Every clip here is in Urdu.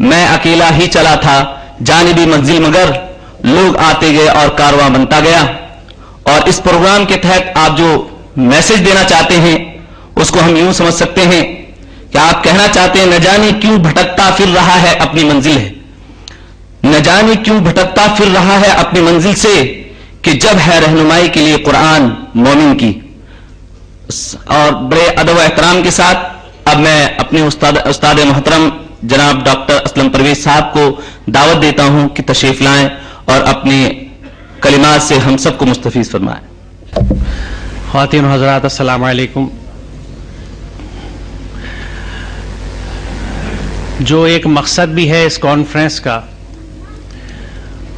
میں اکیلا ہی چلا تھا جانبی منزل مگر لوگ آتے گئے اور کارواں بنتا گیا. اور اس پروگرام کے تحت آپ جو میسج دینا چاہتے ہیں اس کو ہم یوں سمجھ سکتے ہیں کہ آپ کہنا چاہتے ہیں نہ جانے کیوں بھٹکتا پھر رہا ہے اپنی منزل ہے، نہ جانے کیوں بھٹکتا پھر رہا ہے اپنی منزل سے، کہ جب ہے رہنمائی کے لیے قرآن مومن کی. اور بڑے ادب و احترام کے ساتھ اب میں اپنے استاد محترم جناب ڈاکٹر اسلم پرویز صاحب کو دعوت دیتا ہوں کہ تشریف لائیں اور اپنے کلمات سے ہم سب کو مستفیض فرمائیں. خواتین و حضرات السلام علیکم. جو ایک مقصد بھی ہے اس کانفرنس کا،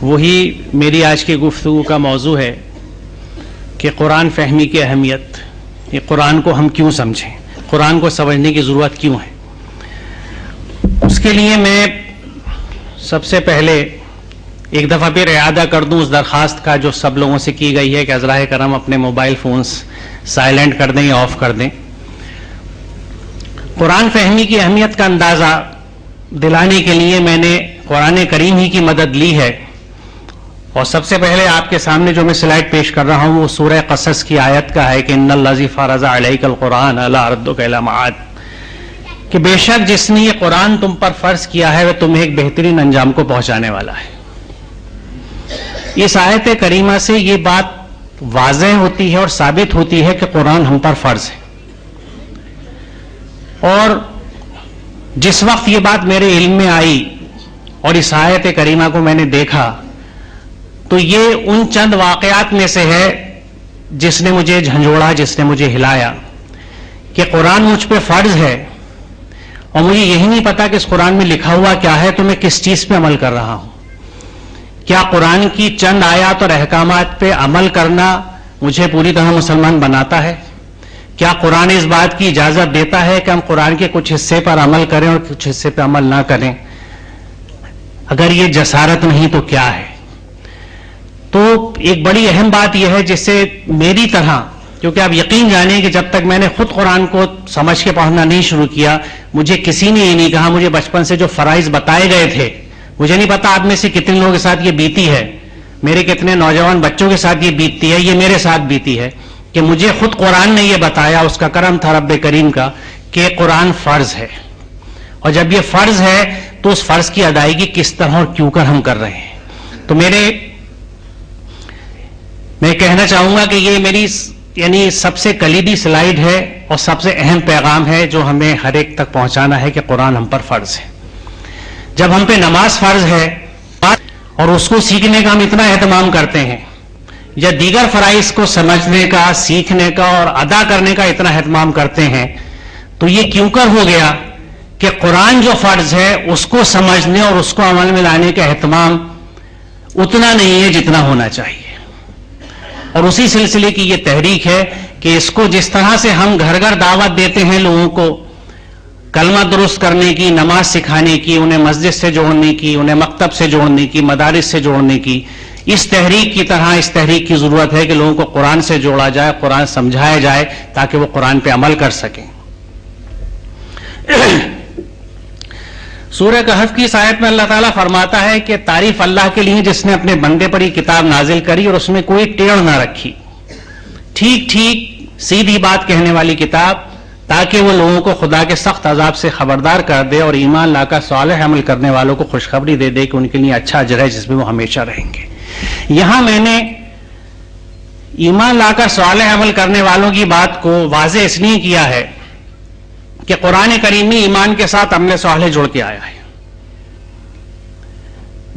وہی میری آج کی گفتگو کا موضوع ہے کہ قرآن فہمی کی اہمیت، یہ قرآن کو ہم کیوں سمجھیں، قرآن کو سمجھنے کی ضرورت کیوں ہے. اس کے لیے میں سب سے پہلے ایک دفعہ پھر اعادہ کر دوں اس درخواست کا جو سب لوگوں سے کی گئی ہے کہ حضرائے کرم اپنے موبائل فونز سائلنٹ کر دیں یا آف کر دیں. قرآن فہمی کی اہمیت کا اندازہ دلانے کے لیے میں نے قرآن کریم ہی کی مدد لی ہے، اور سب سے پہلے آپ کے سامنے جو میں سلائڈ پیش کر رہا ہوں وہ سورہ قصص کی آیت کا ہے کہ ان الذی فرض علیک القرآن لا ردک الی معاد، کہ بے شک جس نے یہ قرآن تم پر فرض کیا ہے وہ تمہیں ایک بہترین انجام کو پہنچانے والا ہے. اس آیت کریمہ سے یہ بات واضح ہوتی ہے اور ثابت ہوتی ہے کہ قرآن ہم پر فرض ہے. اور جس وقت یہ بات میرے علم میں آئی اور اس آیت کریمہ کو میں نے دیکھا تو یہ ان چند واقعات میں سے ہے جس نے مجھے جھنجھوڑا، جس نے مجھے ہلایا کہ قرآن مجھ پہ فرض ہے اور مجھے یہی نہیں پتا کہ اس قرآن میں لکھا ہوا کیا ہے، تو میں کس چیز پہ عمل کر رہا ہوں. کیا قرآن کی چند آیات اور احکامات پہ عمل کرنا مجھے پوری طرح مسلمان بناتا ہے؟ کیا قرآن اس بات کی اجازت دیتا ہے کہ ہم قرآن کے کچھ حصے پر عمل کریں اور کچھ حصے پہ عمل نہ کریں؟ اگر یہ جسارت نہیں تو کیا ہے؟ تو ایک بڑی اہم بات یہ ہے جس سے میری طرح، کیونکہ آپ یقین جانیں کہ جب تک میں نے خود قرآن کو سمجھ کے پڑھنا نہیں شروع کیا مجھے کسی نے یہ نہیں کہا. مجھے بچپن سے جو فرائض بتائے گئے تھے، مجھے نہیں پتا آپ میں سے کتنے لوگوں کے ساتھ یہ بیتی ہے، میرے کتنے نوجوان بچوں کے ساتھ یہ بیتتی ہے، یہ میرے ساتھ بیتی ہے کہ مجھے خود قرآن نے یہ بتایا، اس کا کرم تھا رب کریم کا، کہ قرآن فرض ہے. اور جب یہ فرض ہے تو اس فرض کی ادائیگی کس طرح اور کیوں کر ہم کر رہے ہیں. تو میں کہنا چاہوں گا کہ یہ میری یعنی سب سے کلیدی سلائیڈ ہے اور سب سے اہم پیغام ہے جو ہمیں ہر ایک تک پہنچانا ہے کہ قرآن ہم پر فرض ہے. جب ہم پہ نماز فرض ہے اور اس کو سیکھنے کا ہم اتنا اہتمام کرتے ہیں، یا دیگر فرائض کو سمجھنے کا، سیکھنے کا اور ادا کرنے کا اتنا اہتمام کرتے ہیں، تو یہ کیوں کر ہو گیا کہ قرآن جو فرض ہے اس کو سمجھنے اور اس کو عمل میں لانے کا اہتمام اتنا نہیں ہے جتنا ہونا چاہیے. اور اسی سلسلے کی یہ تحریک ہے کہ اس کو جس طرح سے ہم گھر گھر دعوت دیتے ہیں لوگوں کو کلمہ درست کرنے کی، نماز سکھانے کی، انہیں مسجد سے جوڑنے کی، انہیں مکتب سے جوڑنے کی، مدارس سے جوڑنے کی، اس تحریک کی طرح اس تحریک کی ضرورت ہے کہ لوگوں کو قرآن سے جوڑا جائے، قرآن سمجھایا جائے تاکہ وہ قرآن پہ عمل کر سکیں. سورہ کہف کی اس آیت میں اللہ تعالیٰ فرماتا ہے کہ تعریف اللہ کے لیے جس نے اپنے بندے پر یہ کتاب نازل کری اور اس میں کوئی ٹیڑھ نہ رکھی، ٹھیک ٹھیک سیدھی بات کہنے والی کتاب، تاکہ وہ لوگوں کو خدا کے سخت عذاب سے خبردار کر دے اور ایمان لا کر صالح عمل کرنے والوں کو خوشخبری دے دے کہ ان کے لیے اچھا اجر ہے جس میں وہ ہمیشہ رہیں گے. یہاں میں نے ایمان لا کر صالح عمل کرنے والوں کی بات کو واضح اس لیے کیا ہے کہ قرآن کریم میں ایمان کے ساتھ عمل صالح جوڑ کے آیا ہے.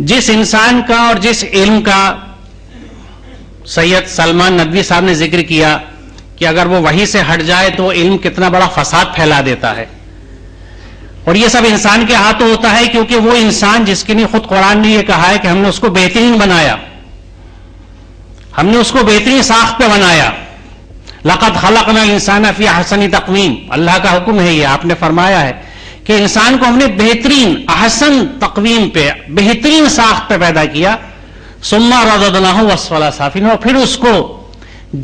جس انسان کا اور جس علم کا سید سلمان ندوی صاحب نے ذکر کیا کہ اگر وہ وحی سے ہٹ جائے تو علم کتنا بڑا فساد پھیلا دیتا ہے، اور یہ سب انسان کے ہاتھوں ہوتا ہے، کیونکہ وہ انسان جس کے لیے خود قرآن نے یہ کہا ہے کہ ہم نے اس کو بہترین بنایا، ہم نے اس کو بہترین ساخت پہ بنایا. لقد خلقنا الانسان فی احسن تقویم، اللہ کا حکم ہے، یہ آپ نے فرمایا ہے کہ انسان کو ہم نے بہترین احسن تقویم پہ، بہترین ساخت پہ پیدا کیا. ثم رددناہ اسفل سافلین، اور پھر اس کو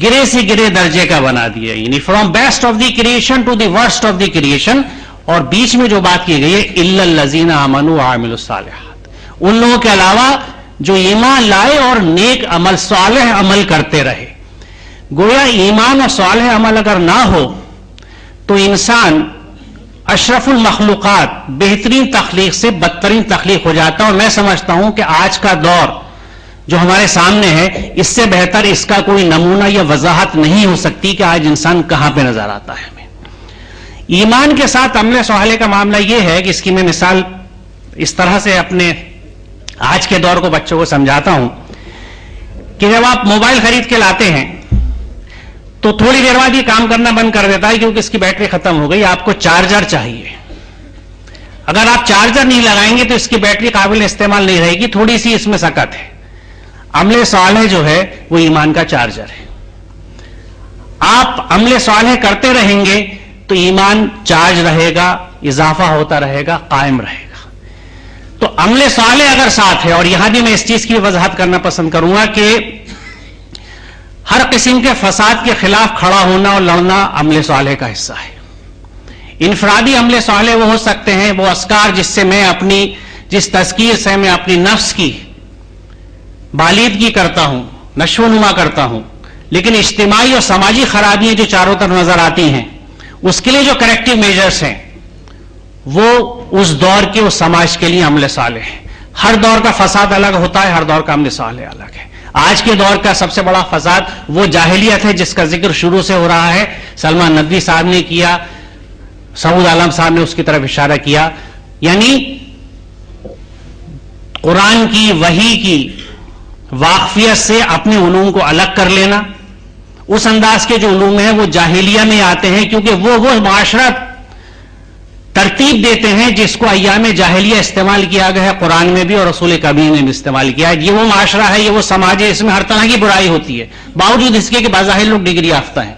گرے سے گرے درجے کا بنا دیا، یعنی from best of the creation to the worst of the creation, اور بیچ میں جو بات کی گئی ہے الا الذین آمنوا وعملوا الصالحات، ان لوگوں کے علاوہ جو ایمان لائے اور نیک عمل صالح عمل کرتے رہے۔ گویا ایمان اور صالح عمل اگر نہ ہو تو انسان اشرف المخلوقات، بہترین تخلیق سے بدترین تخلیق ہو جاتا ہے۔ اور میں سمجھتا ہوں کہ آج کا دور جو ہمارے سامنے ہے، اس سے بہتر اس کا کوئی نمونہ یا وضاحت نہیں ہو سکتی کہ آج انسان کہاں پہ نظر آتا ہے ہمیں۔ ایمان کے ساتھ عمل صالح کا معاملہ یہ ہے کہ اس کی میں مثال اس طرح سے اپنے آج کے دور کو بچوں کو سمجھاتا ہوں کہ جب آپ موبائل خرید کے لاتے ہیں تو تھوڑی دیر بعد یہ کام کرنا بند کر دیتا ہے کیونکہ اس کی بیٹری ختم ہو گئی، آپ کو چارجر چاہیے۔ اگر آپ چارجر نہیں لگائیں گے تو اس کی بیٹری قابل استعمال نہیں رہے گی، تھوڑی سی اس میں سکت ہے۔ عمل صالح جو ہے وہ ایمان کا چارجر ہے۔ آپ عمل صالح کرتے رہیں گے تو ایمان چارج رہے گا، اضافہ ہوتا رہے گا، قائم رہے گا۔ تو عمل صالح اگر ساتھ ہے، اور یہاں بھی میں اس چیز کی وضاحت کرنا پسند کروں گا کہ ہر قسم کے فساد کے خلاف کھڑا ہونا اور لڑنا عمل صالح کا حصہ ہے۔ انفرادی عمل صالح وہ ہو سکتے ہیں، وہ اذکار جس تذکیر سے میں اپنی نفس کی بالیدگی کرتا ہوں، نشو و نما کرتا ہوں، لیکن اجتماعی اور سماجی خرابیاں جو چاروں طرف نظر آتی ہیں اس کے لیے جو کریکٹیو میجرز ہیں وہ اس دور کے اس سماج کے لیے عمل صالح ہے۔ ہر دور کا فساد الگ ہوتا ہے، ہر دور کا عمل صالح الگ ہے۔ آج کے دور کا سب سے بڑا فساد وہ جاہلیت ہے جس کا ذکر شروع سے ہو رہا ہے، سلمان ندوی صاحب نے کیا، سعود عالم صاحب نے اس کی طرف اشارہ کیا، یعنی قرآن کی وحی کی واقفیت سے اپنے علوم کو الگ کر لینا۔ اس انداز کے جو علوم ہیں وہ جاہلیہ میں آتے ہیں کیونکہ وہ معاشرت ترتیب دیتے ہیں جس کو ایام جاہلیہ استعمال کیا گیا ہے، قرآن میں بھی اور رسول کریم نے بھی استعمال کیا ہے۔ یہ وہ معاشرہ ہے، یہ وہ سماج ہے، اس میں ہر طرح کی برائی ہوتی ہے، باوجود اس کے کہ بظاہر لوگ ڈگری یافتہ ہیں۔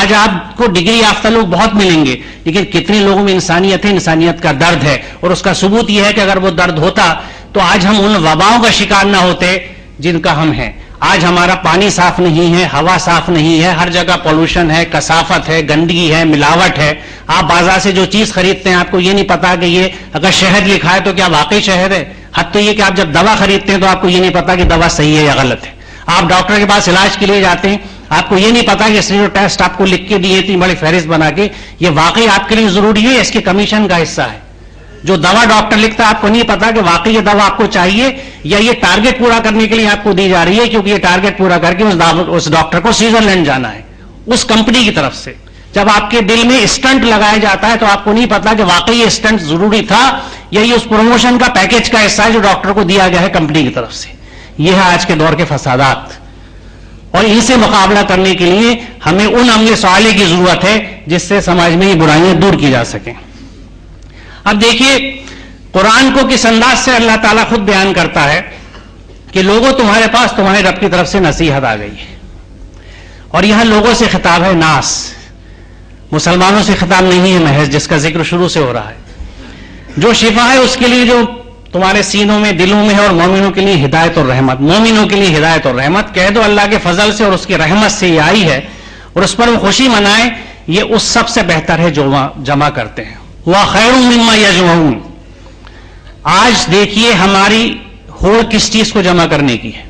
آج آپ کو ڈگری یافتہ لوگ بہت ملیں گے، لیکن کتنے لوگوں میں انسانیت ہے، انسانیت کا درد ہے، اور اس کا ثبوت یہ ہے کہ اگر وہ درد ہوتا تو آج ہم ان وباؤں کا شکار نہ ہوتے جن کا ہم ہیں۔ آج ہمارا پانی صاف نہیں ہے، ہوا صاف نہیں ہے، ہر جگہ پولوشن ہے، کثافت ہے، گندگی ہے، ملاوٹ ہے۔ آپ بازار سے جو چیز خریدتے ہیں آپ کو یہ نہیں پتا کہ یہ اگر شہد لکھا ہے تو کیا واقعی شہد ہے، حتیٰ یہ کہ آپ جب دوا خریدتے ہیں تو آپ کو یہ نہیں پتا کہ دوا صحیح ہے یا غلط ہے۔ آپ ڈاکٹر کے پاس علاج کے لیے جاتے ہیں، آپ کو یہ نہیں پتا کہ اس نے جو ٹیسٹ آپ کو لکھ کے دیے تھی بڑی فہرست بنا کے، یہ واقعی آپ کے لیے ضروری ہے، اس کی کمیشن کا حصہ ہے۔ جو دوا ڈاکٹر لکھتا ہے آپ کو نہیں پتا کہ واقعی یہ دوا آپ کو چاہیے یا یہ ٹارگٹ پورا کرنے کے لیے آپ کو دی جا رہی ہے، کیونکہ یہ ٹارگٹ پورا کر کے اس ڈاکٹر کو سوئٹزرلینڈ جانا ہے اس کمپنی کی طرف سے۔ جب آپ کے دل میں اسٹنٹ لگایا جاتا ہے تو آپ کو نہیں پتا کہ واقعی یہ اسٹنٹ ضروری تھا یا یہ اس پروموشن کا پیکج کا حصہ ہے جو ڈاکٹر کو دیا گیا ہے کمپنی کی طرف سے۔ یہ ہے آج کے دور کے فسادات، اور ان سے مقابلہ کرنے کے لیے ہمیں ان عمل صالح کی ضرورت ہے جس سے سماج میں یہ برائیاں دور کی جا سکیں۔ اب دیکھیے قرآن کو کس انداز سے اللہ تعالیٰ خود بیان کرتا ہے کہ لوگوں تمہارے پاس تمہارے رب کی طرف سے نصیحت آ گئی ہے، اور یہاں لوگوں سے خطاب ہے، ناس، مسلمانوں سے خطاب نہیں ہے محض، جس کا ذکر شروع سے ہو رہا ہے۔ جو شفا ہے اس کے لیے جو تمہارے سینوں میں دلوں میں ہے، اور مومنوں کے لیے ہدایت اور رحمت، مومنوں کے لیے ہدایت اور رحمت کہہ دو اللہ کے فضل سے اور اس کی رحمت سے یہ آئی ہے، اور اس پر وہ خوشی منائیں، یہ اس سب سے بہتر ہے جو جمع کرتے ہیں۔ وَخَيْرٌ مِّمَّا يَجْمَعُونَ۔ آج دیکھیے ہماری ہوڑ کس چیز کو جمع کرنے کی ہے؟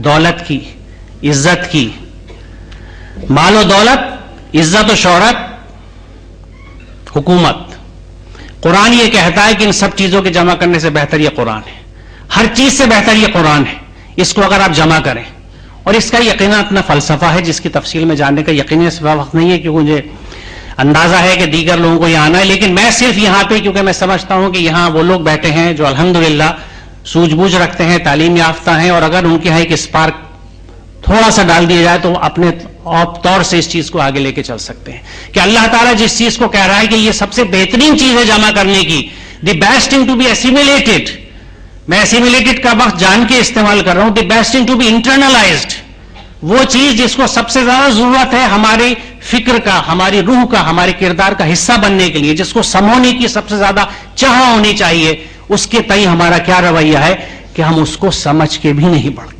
دولت کی، عزت کی، مال و دولت، عزت و شہرت، حکومت۔ قرآن یہ کہتا ہے کہ ان سب چیزوں کے جمع کرنے سے بہتر یہ قرآن ہے، ہر چیز سے بہتر یہ قرآن ہے۔ اس کو اگر آپ جمع کریں، اور اس کا یقیناً اپنا فلسفہ ہے جس کی تفصیل میں جاننے کا یقیناً اس وقت نہیں ہے، کیونکہ مجھے اندازہ ہے کہ دیگر لوگوں کو یہ آنا ہے، لیکن میں صرف یہاں پہ کیونکہ میں سمجھتا ہوں کہ یہاں وہ لوگ بیٹھے ہیں جو الحمدللہ سوجھ بوجھ رکھتے ہیں، تعلیم یافتہ ہیں، اور اگر ان کے یہاں ایک اسپارک تھوڑا سا ڈال دیا جائے تو اپنے طور سے اس چیز کو آگے لے کے چل سکتے ہیں کہ اللہ تعالیٰ جس چیز کو کہہ رہا ہے کہ یہ سب سے بہترین چیز ہے جمع کرنے کی، the best thing to be assimilated, میں اسیمیلیٹڈ کا وقت جان کے استعمال کر رہا ہوں، the best thing to be internalized, وہ چیز جس کو سب سے زیادہ ضرورت ہے ہماری فکر کا، ہماری روح کا، ہمارے کردار کا حصہ بننے کے لیے، جس کو سمونے کی سب سے زیادہ چاہ ہونی چاہیے، اس کے تئیں ہمارا کیا رویہ ہے کہ ہم اس کو سمجھ کے بھی نہیں پڑھتے،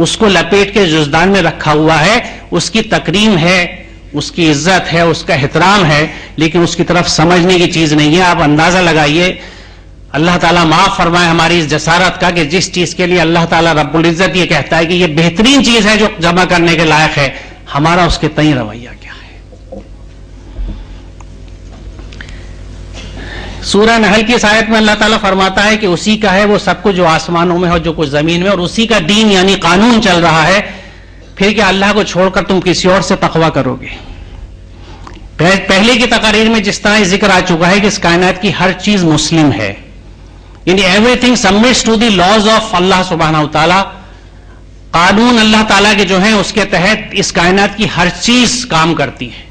اس کو لپیٹ کے جزدان میں رکھا ہوا ہے، اس کی تکریم ہے، اس کی عزت ہے، اس کا احترام ہے، لیکن اس کی طرف سمجھنے کی چیز نہیں ہے. آپ اندازہ لگائیے، اللہ تعالیٰ معاف فرمائے ہماری اس جسارت کا کہ جس چیز کے لیے اللہ تعالیٰ رب العزت یہ کہتا ہے کہ یہ بہترین چیز ہے جو جمع کرنے کے لائق ہے، ہمارا اس کے تئیں رویہ کیا ہے. سورہ نحل کی اس آیت میں اللہ تعالیٰ فرماتا ہے کہ اسی کا ہے وہ سب کچھ جو آسمانوں میں ہے اور جو کچھ زمین میں، اور اسی کا دین یعنی قانون چل رہا ہے. پھر کیا اللہ کو چھوڑ کر تم کسی اور سے تقویٰ کرو گے؟ پہلے کی تقاریر میں جس طرح ذکر آ چکا ہے کہ اس کائنات کی ہر چیز مسلم ہے، یعنی everything submits to the laws of اللہ سبحانہ و تعالیٰ. قانون اللہ تعالیٰ کے جو ہیں اس کے تحت اس کائنات کی ہر چیز کام کرتی ہے.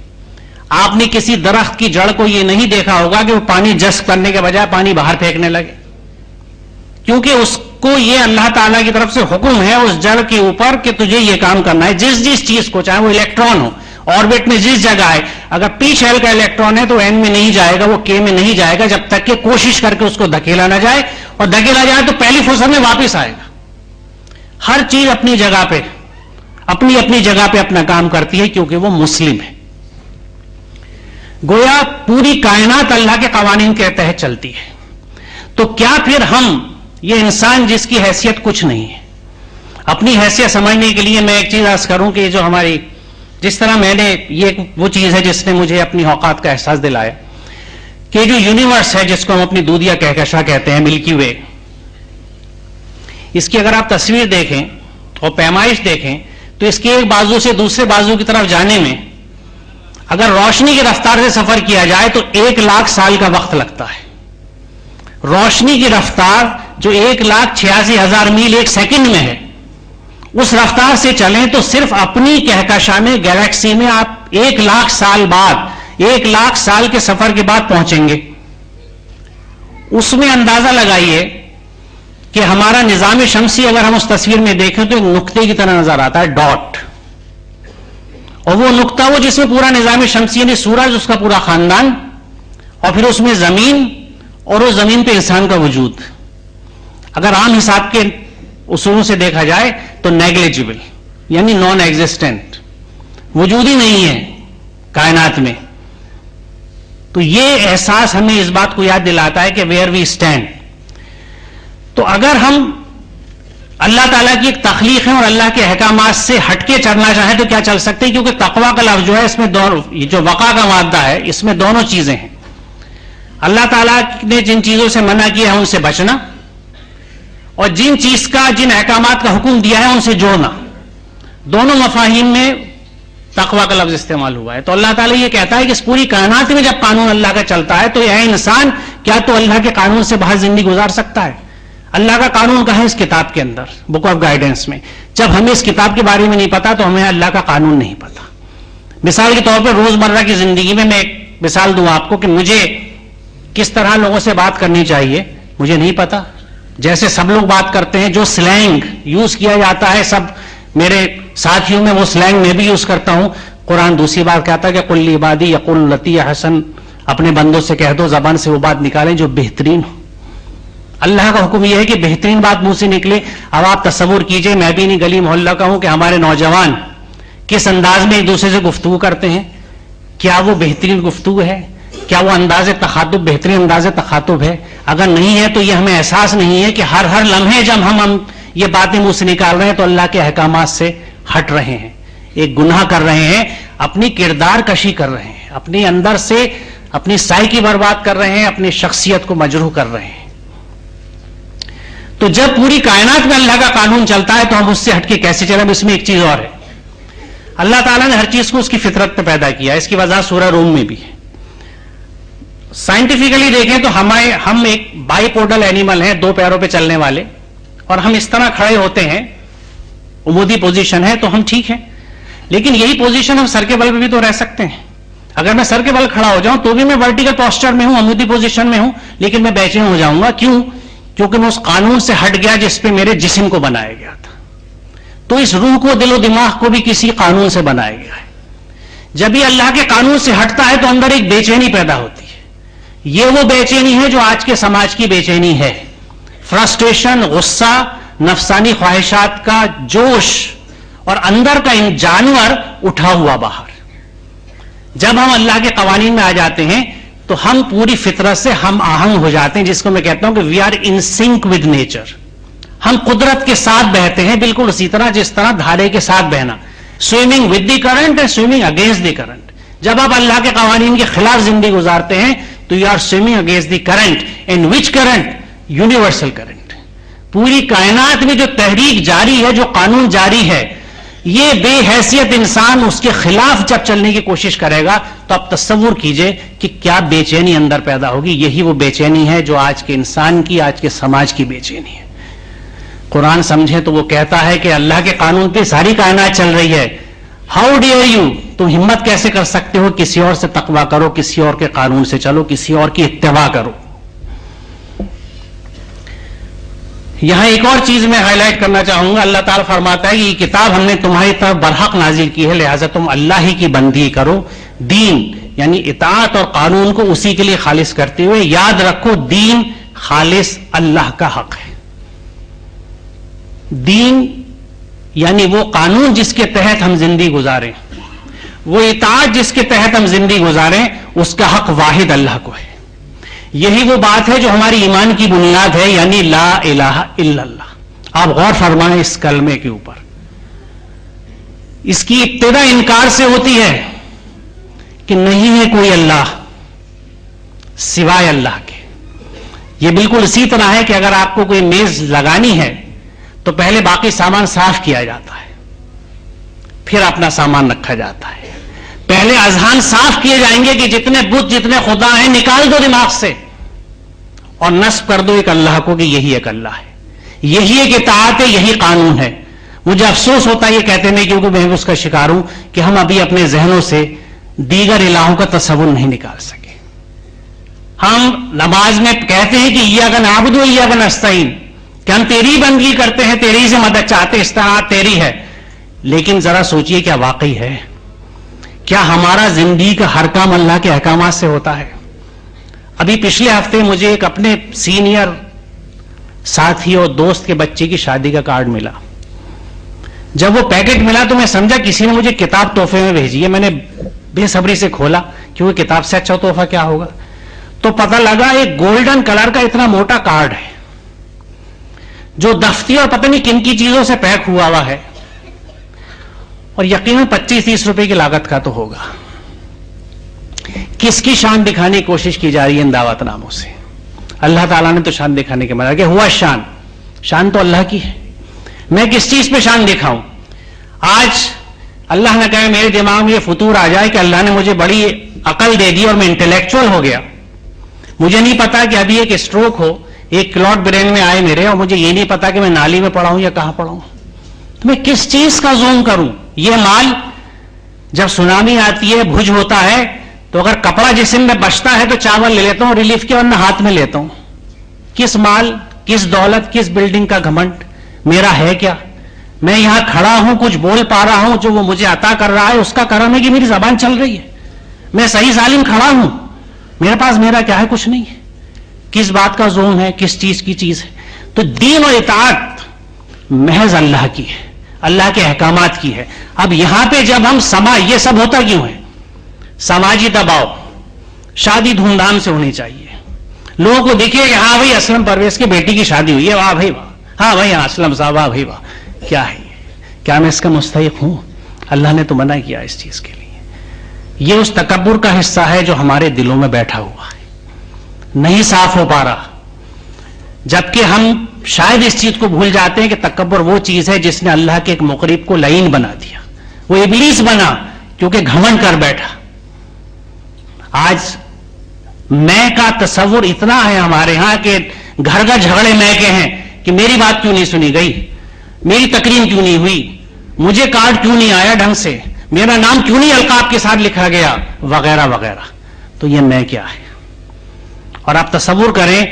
آپ نے کسی درخت کی جڑ کو یہ نہیں دیکھا ہوگا کہ وہ پانی جذب کرنے کے بجائے پانی باہر پھینکنے لگے، کیونکہ اس کو یہ اللہ تعالیٰ کی طرف سے حکم ہے اس جڑ کے اوپر کہ تجھے یہ کام کرنا ہے. جس چیز کو، چاہے وہ الیکٹران ہو، آربٹ میں جس جگہ ہے، اگر پی شیل کا الیکٹران ہے تو این میں نہیں جائے گا، وہ کے میں نہیں جائے گا جب تک کہ کوشش کر کے اس کو دھکیلا نہ جائے، اور دھکیلا جائے تو پہلی فرصت میں واپس آئے گا. ہر چیز اپنی جگہ پہ اپنی جگہ پہ اپنا کام کرتی ہے کیونکہ وہ مسلم ہے. گویا پوری کائنات اللہ کے قوانین کے تحت چلتی ہے. تو کیا پھر ہم، یہ انسان جس کی حیثیت کچھ نہیں ہے، اپنی حیثیت سمجھنے کے لیے میں ایک چیز عرض کروں کہ جو ہماری، جس طرح میں نے، یہ وہ چیز ہے جس نے مجھے اپنی اوقات کا احساس دلایا کہ جو یونیورس ہے جس کو ہم اپنی دودھیا کہکشاں کہتے ہیں، ملکی وے، اس کی اگر آپ تصویر دیکھیں اور پیمائش دیکھیں تو اس کے ایک بازو سے دوسرے بازو کی طرف جانے میں اگر روشنی کی رفتار سے سفر کیا جائے تو 1,00,000 سال کا وقت لگتا ہے. روشنی کی رفتار جو 1,86,000 میل ایک سیکنڈ میں ہے، اس رفتار سے چلیں تو صرف اپنی کہکشاں میں، گیلیکسی میں آپ 1,00,000 سال بعد، 1,00,000 سال کے سفر کے بعد پہنچیں گے. اس میں اندازہ لگائیے کہ ہمارا نظام شمسی اگر ہم اس تصویر میں دیکھیں تو ایک نقطے کی طرح نظر آتا ہے، ڈاٹ. اور وہ نقطہ، وہ جس میں پورا نظام شمسی یعنی سورج، اس کا پورا خاندان، اور پھر اس میں زمین، اور اس زمین پہ انسان کا وجود. اگر عام حساب کے اصولوں سے دیکھا جائے تو نیگلیجبل، یعنی نان ایگزسٹنٹ، وجود ہی نہیں ہے کائنات میں. تو یہ احساس ہمیں اس بات کو یاد دلاتا ہے کہ ویئر وی اسٹینڈ. تو اگر ہم اللہ تعالیٰ کی ایک تخلیق ہے اور اللہ کے احکامات سے ہٹ کے چلنا چاہیں تو کیا چل سکتے ہیں؟ کیونکہ تقویٰ کا لفظ جو ہے اس میں یہ جو وقع کا مادہ ہے اس میں دونوں چیزیں ہیں. اللہ تعالیٰ نے جن چیزوں سے منع کیا ہے ان سے بچنا، اور جن چیز کا، جن احکامات کا حکم دیا ہے ان سے جوڑنا. دونوں مفاہیم میں تقویٰ کا لفظ استعمال ہوا ہے. تو اللہ تعالیٰ یہ کہتا ہے کہ اس پوری کائنات میں جب قانون اللہ کا چلتا ہے تو اے انسان، کیا تو اللہ کے قانون سے باہر زندگی گزار سکتا ہے؟ اللہ کا قانون کہاں ہے؟ اس کتاب کے اندر، بک آف گائیڈنس میں. جب ہمیں اس کتاب کے بارے میں نہیں پتا تو ہمیں اللہ کا قانون نہیں پتا. مثال کے طور پر روزمرہ کی زندگی میں ایک مثال دوں آپ کو کہ مجھے کس طرح لوگوں سے بات کرنی چاہیے مجھے نہیں پتا. جیسے سب لوگ بات کرتے ہیں، جو سلینگ یوز کیا جاتا ہے، سب میرے ساتھیوں میں وہ سلینگ میں بھی یوز کرتا ہوں. قرآن دوسری بات کہتا ہے کہ قل عبادی یقول التی حسن، اپنے بندوں سے کہہ دو زبان سے وہ بات نکالیں جو بہترین ہو. اللہ کا حکم یہ ہے کہ بہترین بات منہ سے نکلے. اب آپ تصور کیجئے، میں بھی نہیں گلی محلہ کا ہوں، کہ ہمارے نوجوان کس انداز میں ایک دوسرے سے گفتگو کرتے ہیں. کیا وہ بہترین گفتگو ہے؟ کیا وہ انداز تخاطب بہترین انداز تخاطب ہے؟ اگر نہیں ہے تو یہ ہمیں احساس نہیں ہے کہ ہر لمحے جب ہم یہ باتیں منہ سے نکال رہے ہیں تو اللہ کے احکامات سے ہٹ رہے ہیں، ایک گناہ کر رہے ہیں، اپنی کردار کشی کر رہے ہیں، اپنے اندر سے اپنی سائیکی برباد کر رہے ہیں، اپنی شخصیت کو مجروح کر رہے ہیں. تو جب پوری کائنات میں اللہ کا قانون چلتا ہے تو ہم اس سے ہٹ کے کیسے چلیں؟ اس میں ایک چیز اور ہے. اللہ تعالیٰ نے ہر چیز کو اس کی فطرت پہ پیدا کیا. اس کی وضاحت سورہ روم میں بھی ہے. سائنٹیفکلی دیکھیں تو ہم ایک بائی پوڈل اینیمل ہیں، 2 پیروں پہ چلنے والے، اور ہم اس طرح کھڑے ہوتے ہیں، عمودی پوزیشن ہے تو ہم ٹھیک ہیں. لیکن یہی پوزیشن ہم سر کے بل پہ بھی تو رہ سکتے ہیں. اگر میں سر کے بل کھڑا ہو جاؤں تو بھی میں ورٹیکل پوسچر میں ہوں، عمودی پوزیشن میں ہوں، لیکن میں بے چین ہو جاؤں گا. کیوں؟ کیونکہ میں اس قانون سے ہٹ گیا جس پہ میرے جسم کو بنایا گیا تھا. تو اس روح کو، دل و دماغ کو بھی کسی قانون سے بنایا گیا ہے. جب یہ اللہ کے قانون سے ہٹتا ہے تو اندر ایک بے چینی پیدا ہوتی ہے. یہ وہ بے چینی ہے جو آج کے سماج کی بے چینی ہے. فرسٹریشن، غصہ، نفسانی خواہشات کا جوش، اور اندر کا جانور اٹھا ہوا باہر. جب ہم اللہ کے قوانین میں آ جاتے ہیں تو ہم پوری فطرت سے ہم آہنگ ہو جاتے ہیں، جس کو میں کہتا ہوں کہ we are in sync with nature. ہم قدرت کے ساتھ بہتے ہیں، بالکل اسی طرح جس طرح دھارے کے ساتھ بہنا. Swimming with the current and swimming against the current. جب آپ اللہ کے قوانین کے خلاف زندگی گزارتے ہیں تو you are swimming against the current. And which current? Universal current. پوری کائنات میں جو تحریک جاری ہے، جو قانون جاری ہے، یہ بے حیثیت انسان اس کے خلاف جب چلنے کی کوشش کرے گا تو آپ تصور کیجئے کہ کیا بے چینی اندر پیدا ہوگی. یہی وہ بے چینی ہے جو آج کے انسان کی، آج کے سماج کی بے چینی ہے. قرآن سمجھے تو وہ کہتا ہے کہ اللہ کے قانون پہ ساری کائنات چل رہی ہے. ہاؤ ڈیئر یو، تم ہمت کیسے کر سکتے ہو کسی اور سے تقویٰ کرو، کسی اور کے قانون سے چلو، کسی اور کی اتباع کرو. یہاں ایک اور چیز میں ہائی لائٹ کرنا چاہوں گا. اللہ تعالیٰ فرماتا ہے کہ یہ کتاب ہم نے تمہاری طرف برحق نازل کی ہے، لہٰذا تم اللہ ہی کی بندگی کرو. دین یعنی اطاعت اور قانون کو اسی کے لیے خالص کرتے ہوئے یاد رکھو دین خالص اللہ کا حق ہے. دین یعنی وہ قانون جس کے تحت ہم زندگی گزاریں، وہ اطاعت جس کے تحت ہم زندگی گزاریں، اس کا حق واحد اللہ کو ہے. یہی وہ بات ہے جو ہماری ایمان کی بنیاد ہے، یعنی لا الہ الا اللہ. آپ غور فرمائیں اس کلمے کے اوپر. اس کی ابتدا انکار سے ہوتی ہے کہ نہیں ہے کوئی اللہ سوائے اللہ کے. یہ بالکل اسی طرح ہے کہ اگر آپ کو کوئی میز لگانی ہے تو پہلے باقی سامان صاف کیا جاتا ہے، پھر اپنا سامان رکھا جاتا ہے. پہلے اذہان صاف کیے جائیں گے کہ جتنے بت جتنے خدا ہیں نکال دو دماغ سے اور نصب کر دو ایک اللہ کو کہ یہی ایک اللہ ہے، یہی ایک اطاعت ہے، یہی قانون ہے. مجھے افسوس ہوتا ہے یہ کہتے نہیں، کیونکہ میں اس کا شکار ہوں کہ ہم ابھی اپنے ذہنوں سے دیگر الہوں کا تصور نہیں نکال سکے. ہم نماز میں کہتے ہیں کہ ایاک نعبد و ایاک نستعین، کہ ہم تیری بندگی کرتے ہیں، تیری سے مدد چاہتے، استعانت تیری ہے. لیکن ذرا سوچئے کیا واقعی ہے؟ کیا ہمارا زندگی کا ہر کام اللہ کے احکامات سے ہوتا ہے؟ ابھی پچھلے ہفتے مجھے ایک اپنے سینئر ساتھی اور دوست کے بچے کی شادی کا کارڈ ملا. جب وہ پیکٹ ملا تو میں سمجھا کسی نے مجھے کتاب تحفے میں بھیجی ہے. میں نے بے صبری سے کھولا کیونکہ کتاب سے اچھا تحفہ کیا ہوگا. تو پتہ لگا ایک گولڈن کلر کا اتنا موٹا کارڈ ہے جو دفتی اور پتہ نہیں کن کی چیزوں سے پیک ہوا ہے، اور یقیناً 25-30 روپے کی لاگت کا تو ہوگا. کس کی شان دکھانے کی کوشش کی جا رہی ہے ان دعوت ناموں سے؟ اللہ تعالیٰ نے تو شان دکھانے کے مراد کہ ہوا شان تو اللہ کی ہے. میں کس چیز پہ شان دکھاؤں؟ آج اللہ نے کہا میرے دماغ میں یہ فطور آ جائے کہ اللہ نے مجھے بڑی عقل دے دی اور میں انٹلیکچوئل ہو گیا. مجھے نہیں پتا کہ ابھی ایک اسٹروک ہو، ایک کلوٹ برین میں آئے میرے، اور مجھے یہ نہیں پتا کہ میں نالی میں پڑا ہوں یا کہاں پڑا ہوں. تو میں کس چیز کا زوم کروں؟ یہ مال جب سونامی آتی ہے، بھج ہوتا ہے، تو اگر کپڑا جسم میں بچتا ہے تو چاول لے لیتا ہوں ریلیف کے، ورنہ ہاتھ میں لیتا ہوں. کس مال، کس دولت، کس بلڈنگ کا گھمنڈ میرا ہے کیا؟ میں یہاں کھڑا ہوں، کچھ بول پا رہا ہوں، جو وہ مجھے عطا کر رہا ہے اس کا کرم ہے کہ میری زبان چل رہی ہے. میں صحیح سالم کھڑا ہوں، میرے پاس میرا کیا ہے؟ کچھ نہیں ہے. کس بات کا زوم ہے؟ کس چیز کی چیز ہے؟ تو دین اور اطاعت محض اللہ کی ہے، اللہ کے احکامات کی ہے. اب یہاں پہ جب ہم یہ سب ہوتا کیوں ہے؟ سماجی دباؤ، شادی دھوم دھام سے ہونی چاہیے، لوگوں کو دیکھیے کہ ہاں بھائی اسلم پرویز کی بیٹی کی شادی ہوئی ہے، واہ بھائی واہ، ہاں بھائی ہاں اسلم صاحب، واہ بھائی واہ. کیا ہے یہ؟ کیا میں اس کا مستحق ہوں؟ اللہ نے تو منع کیا اس چیز کے لیے. یہ اس تکبر کا حصہ ہے جو ہمارے دلوں میں بیٹھا ہوا ہے، نہیں صاف ہو پا رہا. جبکہ ہم شاید اس چیز کو بھول جاتے ہیں کہ تکبر وہ چیز ہے جس نے اللہ کے ایک مقرب کو لعین بنا دیا. وہ ابلیس بنا کیونکہ گھمنڈ کر بیٹھا. آج میں کا تصور اتنا ہے ہمارے ہاں کہ گھر گھر جھگڑے میں کے ہیں کہ میری بات کیوں نہیں سنی گئی، میری تقریم کیوں نہیں ہوئی، مجھے کارڈ کیوں نہیں آیا ڈھنگ سے، میرا نام کیوں نہیں القاب کے ساتھ لکھا گیا، وغیرہ وغیرہ. تو یہ میں کیا ہے؟ اور آپ تصور کریں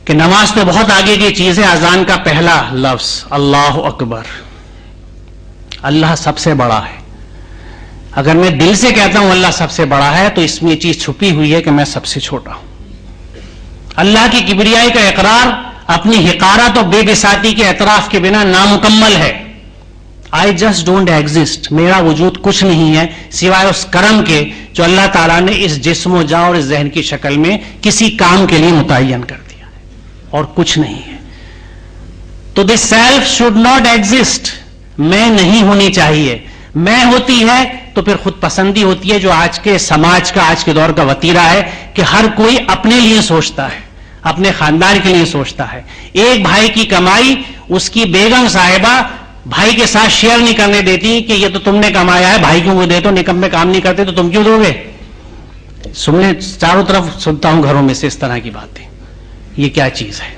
کہ نماز تو بہت آگے کی چیز ہے. اذان کا پہلا لفظ اللہ اکبر، اللہ سب سے بڑا ہے. اگر میں دل سے کہتا ہوں اللہ سب سے بڑا ہے تو اس میں یہ چیز چھپی ہوئی ہے کہ میں سب سے چھوٹا ہوں. اللہ کی کبریائی کا اقرار اپنی حقارت اور بے بساطی کے اعتراف کے بنا نامکمل ہے. I just don't exist. میرا وجود کچھ نہیں ہے سوائے اس کرم کے جو اللہ تعالیٰ نے اس جسم و جاں اور اس ذہن کی شکل میں کسی کام کے لیے متعین کر دیا ہے، اور کچھ نہیں ہے. تو this self should not exist. میں نہیں ہونی چاہیے. میں ہوتی ہے تو پھر خود پسندی ہوتی ہے، جو آج کے سماج کا، آج کے دور کا وتیرہ ہے کہ ہر کوئی اپنے لیے سوچتا ہے، اپنے خاندان کے لیے سوچتا ہے. ایک بھائی کی کمائی اس کی بیگم صاحبہ بھائی کے ساتھ شیئر نہیں کرنے دیتی کہ یہ تو تم نے کمایا ہے، بھائی کیوں دے تو، نکم میں کام نہیں کرتے تو تم کیوں دو گے. سننے چاروں طرف سنتا ہوں گھروں میں سے اس طرح کی باتیں. یہ کیا چیز ہے؟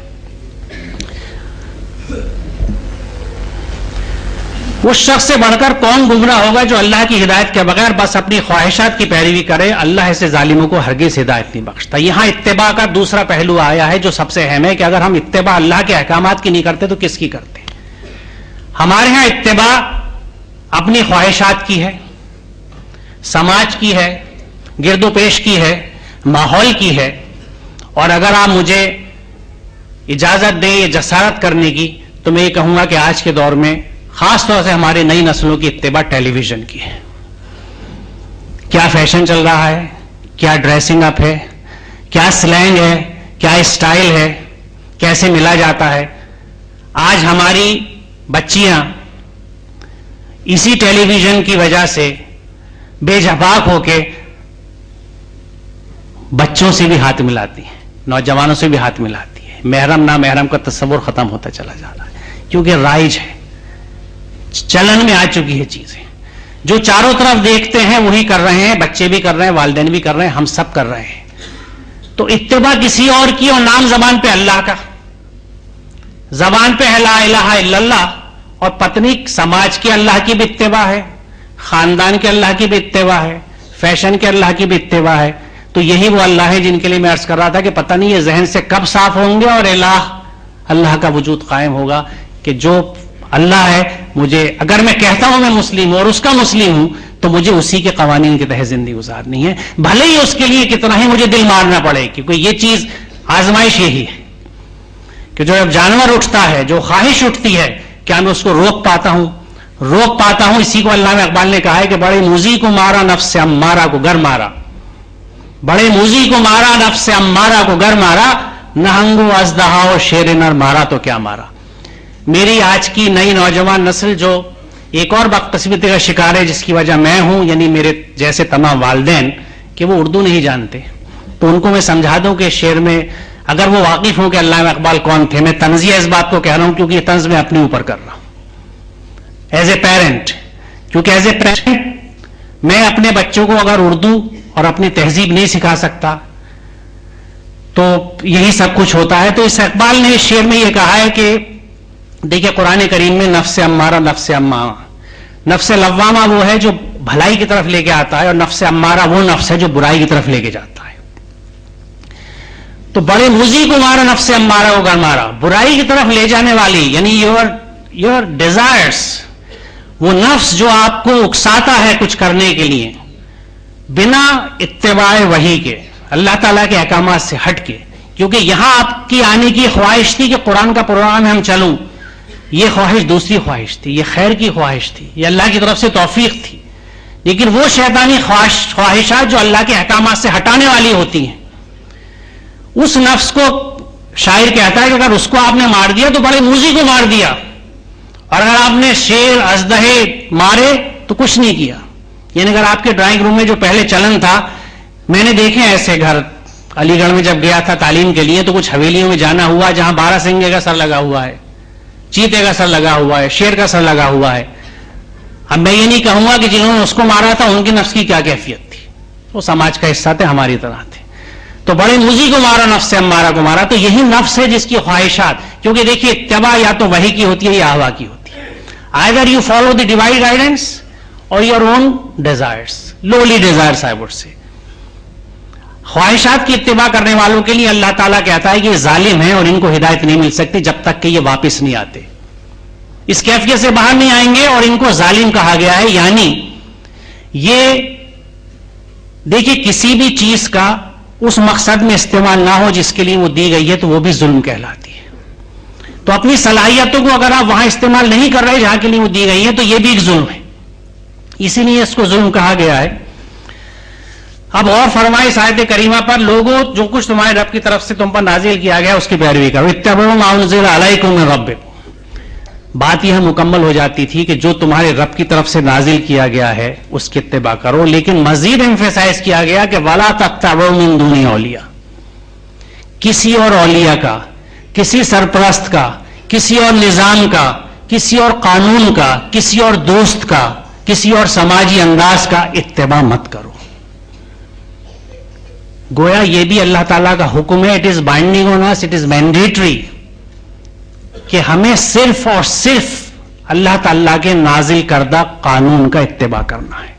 اس شخص سے بڑھ کر کون گمراہ ہوگا جو اللہ کی ہدایت کے بغیر بس اپنی خواہشات کی پیروی کرے. اللہ ایسے ظالموں کو ہرگز ہدایت نہیں بخشتا. یہاں اتباع کا دوسرا پہلو آیا ہے جو سب سے اہم ہے کہ اگر ہم اتباع اللہ کے احکامات کی نہیں کرتے تو کس کی کرتے؟ ہمارے ہاں اتباع اپنی خواہشات کی ہے، سماج کی ہے، گرد و پیش کی ہے، ماحول کی ہے. اور اگر آپ مجھے اجازت دیں یہ جسارت کرنے کی تو میں یہ کہوں گا کہ آج کے دور میں خاص طور سے ہمارے نئی نسلوں کی اتباع ٹیلی ویژن کی ہے. کیا فیشن چل رہا ہے، کیا ڈریسنگ اپ ہے، کیا سلینگ ہے، کیا اسٹائل ہے، کیسے ملا جاتا ہے. آج ہماری بچیاں اسی ٹیلی ویژن کی وجہ سے بے جھپاک ہو کے بچوں سے بھی ہاتھ ملاتی ہیں، نوجوانوں سے بھی ہاتھ ملاتی ہے. محرم نامحرم کا تصور ختم ہوتا چلا جا رہا ہے کیونکہ رائج ہے، چلن میں آ چکی ہے چیزیں. جو چاروں طرف دیکھتے ہیں وہی کر رہے ہیں، بچے بھی کر رہے ہیں، والدین بھی کر رہے ہیں، ہم سب کر رہے ہیں. تو اتباع کسی اور کی اور نام زبان پہ اللہ کا، زبان پہ ہے لا الہ الا اللہ، اور پتنی سماج کے اللہ کی بھی اتباع ہے، خاندان کے اللہ کی بھی اتباع ہے، فیشن کے اللہ کی بھی اتباع ہے. تو یہی وہ اللہ ہے جن کے لیے میں عرض کر رہا تھا کہ پتہ نہیں یہ ذہن سے کب صاف ہوں گے اور اللہ کا وجود قائم ہوگا کہ جو اللہ ہے، مجھے اگر میں کہتا ہوں میں مسلم ہوں اور اس کا مسلم ہوں تو مجھے اسی کے قوانین کے تحت زندگی گزارنی ہے، بھلے ہی اس کے لیے کتنا ہی مجھے دل مارنا پڑے. کیونکہ یہ چیز آزمائش یہی ہے کہ جو جب جانور اٹھتا ہے، جو خواہش اٹھتی ہے، کیا میں اس کو روک پاتا ہوں؟ اسی کو علامہ اقبال نے کہا ہے کہ بڑے موذی کو مارا نفس امارہ کو گر مارا، بڑے موذی کو مارا نفس امارہ کو گر مارا، نہنگو اژدہا و شیر نر مارا تو کیا مارا. میری آج کی نئی نوجوان نسل جو ایک اور بدقسمتی کا شکار ہے جس کی وجہ میں ہوں، یعنی میرے جیسے تمام والدین، کہ وہ اردو نہیں جانتے. تو ان کو میں سمجھا دوں کہ شعر میں اگر وہ واقف ہوں کہ علامہ اقبال کون تھے، میں طنزیہ اس بات کو کہہ رہا ہوں کیونکہ یہ طنز میں اپنے اوپر کر رہا ہوں ایز اے پیرنٹ. کیونکہ ایز اے پیرنٹ میں اپنے بچوں کو اگر اردو اور اپنی تہذیب نہیں سکھا سکتا تو یہی سب کچھ ہوتا ہے. تو اس اقبال نے اس شعر میں یہ کہا ہے کہ دیکھیں قرآن کریم میں نفس امارہ، نفس امارہ، نفس لوامہ وہ ہے جو بھلائی کی طرف لے کے آتا ہے، اور نفس امارہ وہ نفس ہے جو برائی کی طرف لے کے جاتا ہے. تو بڑے موذی کو مارا نفس امارہ کو گر مارا، برائی کی طرف لے جانے والی یعنی یور ڈیزائرس، وہ نفس جو آپ کو اکساتا ہے کچھ کرنے کے لیے بنا اتباع وحی کے، اللہ تعالیٰ کے احکامات سے ہٹ کے. کیونکہ یہاں آپ کی آنے کی خواہش تھی کہ قرآن کا پروگرام ہے ہم چلوں، یہ خواہش دوسری خواہش تھی، یہ خیر کی خواہش تھی، یہ اللہ کی طرف سے توفیق تھی. لیکن وہ شیطانی خواہشات جو اللہ کے احکامات سے ہٹانے والی ہوتی ہیں، اس نفس کو شاعر کہتا ہے کہ اگر اس کو آپ نے مار دیا تو بڑے موذی کو مار دیا، اور اگر آپ نے شیر اژدہے مارے تو کچھ نہیں کیا. یعنی اگر آپ کے ڈرائنگ روم میں جو پہلے چلن تھا، میں نے دیکھے ایسے گھر علی گڑھ میں جب گیا تھا تعلیم کے لیے، تو کچھ حویلیوں میں جانا ہوا جہاں 12 سنگے کا سر لگا ہوا ہے، چیتے کا سر لگا ہوا ہے، شیر کا سر لگا ہوا ہے. اب میں یہ نہیں کہوں گا کہ جنہوں نے اس کو مارا تھا ان کی نفس کی کیا کیفیت تھی، وہ سماج کا حصہ تھے، ہماری طرح تھے. تو بڑے موذی کو مارا نفس امارہ کو مارا، تو یہی نفس ہے جس کی خواہشات. کیونکہ دیکھیے اتباع یا تو وحی کی ہوتی ہے یا ہوا کی ہوتی ہے. either you follow the divine guidance or your own desires, lowly desires I would say. خواہشات کی اتباع کرنے والوں کے لیے اللہ تعالیٰ کہتا ہے کہ یہ ظالم ہیں اور ان کو ہدایت نہیں مل سکتی جب تک کہ یہ واپس نہیں آتے، اس کیفیت سے باہر نہیں آئیں گے، اور ان کو ظالم کہا گیا ہے. یعنی یہ دیکھیے کسی بھی چیز کا اس مقصد میں استعمال نہ ہو جس کے لیے وہ دی گئی ہے تو وہ بھی ظلم کہلاتی ہے. تو اپنی صلاحیتوں کو اگر آپ وہاں استعمال نہیں کر رہے جہاں کے لیے وہ دی گئی ہیں تو یہ بھی ایک ظلم ہے، اسی لیے اس کو ظلم کہا گیا ہے۔ اب اور فرمائے اس آیت کریمہ پر، لوگوں جو کچھ تمہارے رب کی طرف سے تم پر نازل کیا گیا اس کی پیروی کرو، اتبعوا ما انزل علیکم من ربکم۔ بات یہ مکمل ہو جاتی تھی کہ جو تمہارے رب کی طرف سے نازل کیا گیا ہے اس کی اتباع کرو، لیکن مزید ایمفیسائز کیا گیا کہ ولا تتبعوا من دون اولیاء، کسی اور اولیاء کا، کسی سرپرست کا، کسی اور نظام کا، کسی اور قانون کا، کسی اور دوست کا، کسی اور سماجی انداز کا اتباع مت کرو۔ گویا یہ بھی اللہ تعالیٰ کا حکم ہے، it is binding on us, it is mandatory کہ ہمیں صرف اور صرف اللہ تعالیٰ کے نازل کردہ قانون کا اتباع کرنا ہے،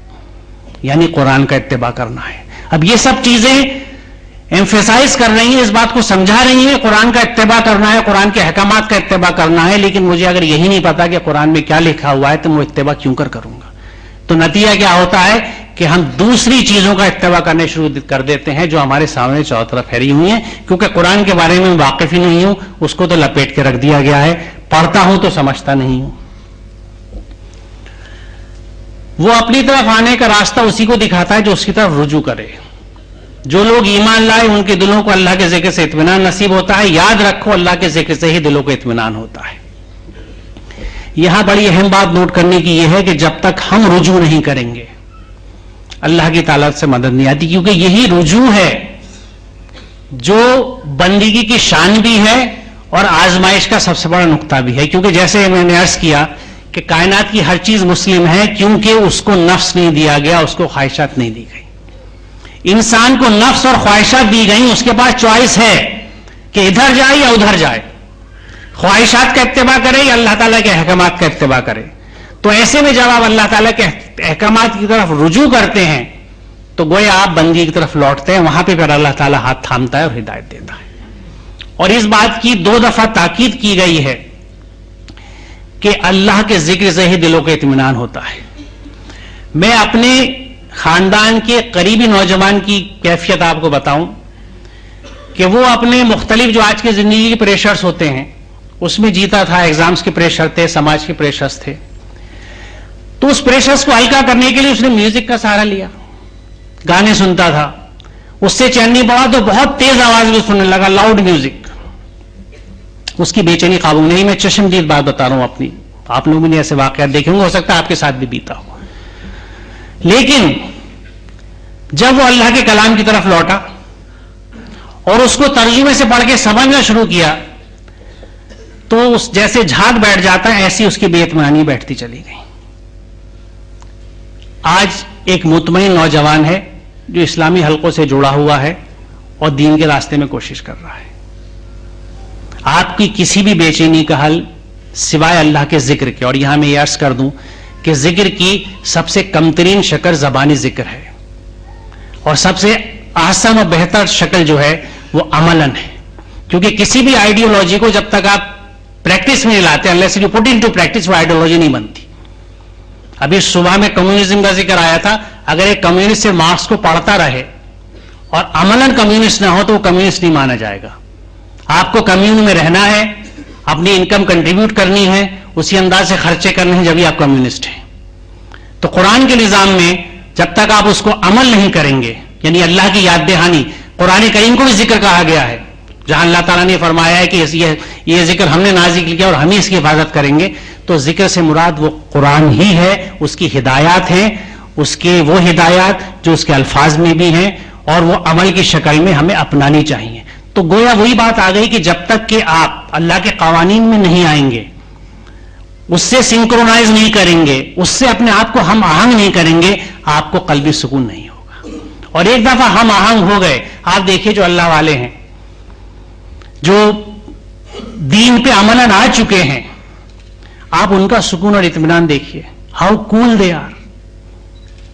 یعنی قرآن کا اتباع کرنا ہے۔ اب یہ سب چیزیں ایمفیسائز کر رہی ہیں، اس بات کو سمجھا رہی ہیں، قرآن کا اتباع کرنا ہے، قرآن کے احکامات کا اتباع کرنا ہے، لیکن مجھے اگر یہی نہیں پتا کہ قرآن میں کیا لکھا ہوا ہے تو میں اتباع کیوں کروں گا؟ تو نتیجہ کیا ہوتا ہے کہ ہم دوسری چیزوں کا اتباع کرنے شروع کر دیتے ہیں جو ہمارے سامنے چاروں طرف پھیلی ہوئی ہیں، کیونکہ قرآن کے بارے میں واقف ہی نہیں ہوں، اس کو تو لپیٹ کے رکھ دیا گیا ہے، پڑھتا ہوں تو سمجھتا نہیں ہوں۔ وہ اپنی طرف آنے کا راستہ اسی کو دکھاتا ہے جو اس کی طرف رجوع کرے۔ جو لوگ ایمان لائے ان کے دلوں کو اللہ کے ذکر سے اطمینان نصیب ہوتا ہے۔ یاد رکھو اللہ کے ذکر سے ہی دلوں کو اطمینان ہوتا ہے۔ یہاں بڑی اہم بات نوٹ کرنے کی یہ ہے کہ جب تک ہم رجوع نہیں کریں گے اللہ کی تعالیٰ سے مدد نہیں آتی، کیونکہ یہی رجوع ہے جو بندگی کی شان بھی ہے اور آزمائش کا سب سے بڑا نقطہ بھی ہے، کیونکہ جیسے میں نے عرض کیا کہ کائنات کی ہر چیز مسلم ہے کیونکہ اس کو نفس نہیں دیا گیا، اس کو خواہشات نہیں دی گئی۔ انسان کو نفس اور خواہشات دی گئی، اس کے پاس چوائس ہے کہ ادھر جائے یا ادھر جائے، خواہشات کا اتباع کرے یا اللہ تعالیٰ کے احکامات کا اتباع کرے۔ تو ایسے میں جب آپ اللہ تعالیٰ کے احکامات کی طرف رجوع کرتے ہیں تو گویا آپ بندگی کی طرف لوٹتے ہیں، وہاں پہ پھر اللہ تعالیٰ ہاتھ تھامتا ہے اور ہدایت دیتا ہے۔ اور اس بات کی 2 دفعہ تاکید کی گئی ہے کہ اللہ کے ذکر سے ہی دلوں کا اطمینان ہوتا ہے۔ میں اپنے خاندان کے قریبی نوجوان کی کیفیت آپ کو بتاؤں کہ وہ اپنے مختلف جو آج کی زندگی کے پریشرز ہوتے ہیں اس میں جیتا تھا، ایگزامز کے پریشر تھے، سماج کے پریشرز تھے، تو اس پریشرز کو ہلکا کرنے کے لیے اس نے میوزک کا سہارا لیا، گانے سنتا تھا، اس سے چین نہیں پڑا تو بہت تیز آواز میں سننے لگا، لاؤڈ میوزک، اس کی بے چینی قابو نہیں۔ میں چشمدید بات بتا رہا ہوں اپنی، آپ لوگوں نے ایسے واقعات دیکھے ہوں، ہو سکتا ہے آپ کے ساتھ بھی بیتا ہو۔ لیکن جب وہ اللہ کے کلام کی طرف لوٹا اور اس کو ترجمے سے پڑھ کے سمجھنا شروع کیا تو اس جیسے جھاگ بیٹھ جاتا ہے ایسی اس کی بے اطمینانی بیٹھتی چلی گئی۔ آج ایک مطمئن نوجوان ہے جو اسلامی حلقوں سے جڑا ہوا ہے اور دین کے راستے میں کوشش کر رہا ہے۔ آپ کی کسی بھی بے چینی کا حل سوائے اللہ کے ذکر کے، اور یہاں میں یہ عرض کر دوں کہ ذکر کی سب سے کم ترین شکل زبانی ذکر ہے اور سب سے آسان اور بہتر شکل جو ہے وہ عملاً ہے، کیونکہ کسی بھی آئیڈیالوجی کو جب تک آپ پریکٹس میں نہیں لاتے، unless you put into practice، وہ آئیڈیالوجی نہیں بنتی۔ ابھی صبح میں کمیونزم کا ذکر آیا تھا، اگر ایک کمیونسٹ سے مارکس کو پڑھتا رہے اور عملاً کمیونسٹ نہ ہو تو وہ کمیونسٹ نہیں مانا جائے گا۔ آپ کو کمیون میں رہنا ہے، اپنی انکم کنٹریبیوٹ کرنی ہے، اسی انداز سے خرچے کرنے ہیں جبھی آپ کمیونسٹ ہیں۔ تو قرآن کے نظام میں جب تک آپ اس کو عمل نہیں کریں گے، یعنی اللہ کی یاد دہانی، قرآن کریم کو بھی ذکر کہا گیا ہے جہاں اللہ تعالیٰ نے فرمایا ہے کہ یہ ذکر ہم نے نازل کیا اور ہم ہی اس کی حفاظت کریں گے، تو ذکر سے مراد وہ قرآن ہی ہے، اس کی ہدایات ہیں، اس کے وہ ہدایات جو اس کے الفاظ میں بھی ہیں اور وہ عمل کی شکل میں ہمیں اپنانی چاہیے۔ تو گویا وہی بات آ گئی کہ جب تک کہ آپ اللہ کے قوانین میں نہیں آئیں گے، اس سے سنکرونائز نہیں کریں گے، اس سے اپنے آپ کو ہم آہنگ نہیں کریں گے، آپ کو قلبی سکون نہیں ہوگا۔ اور ایک دفعہ ہم آہنگ ہو گئے، آپ دیکھیے جو اللہ والے ہیں، جو دین پہ عملاً آ چکے ہیں، آپ ان کا سکون اور اطمینان دیکھیے، ہاؤ کول دے آر،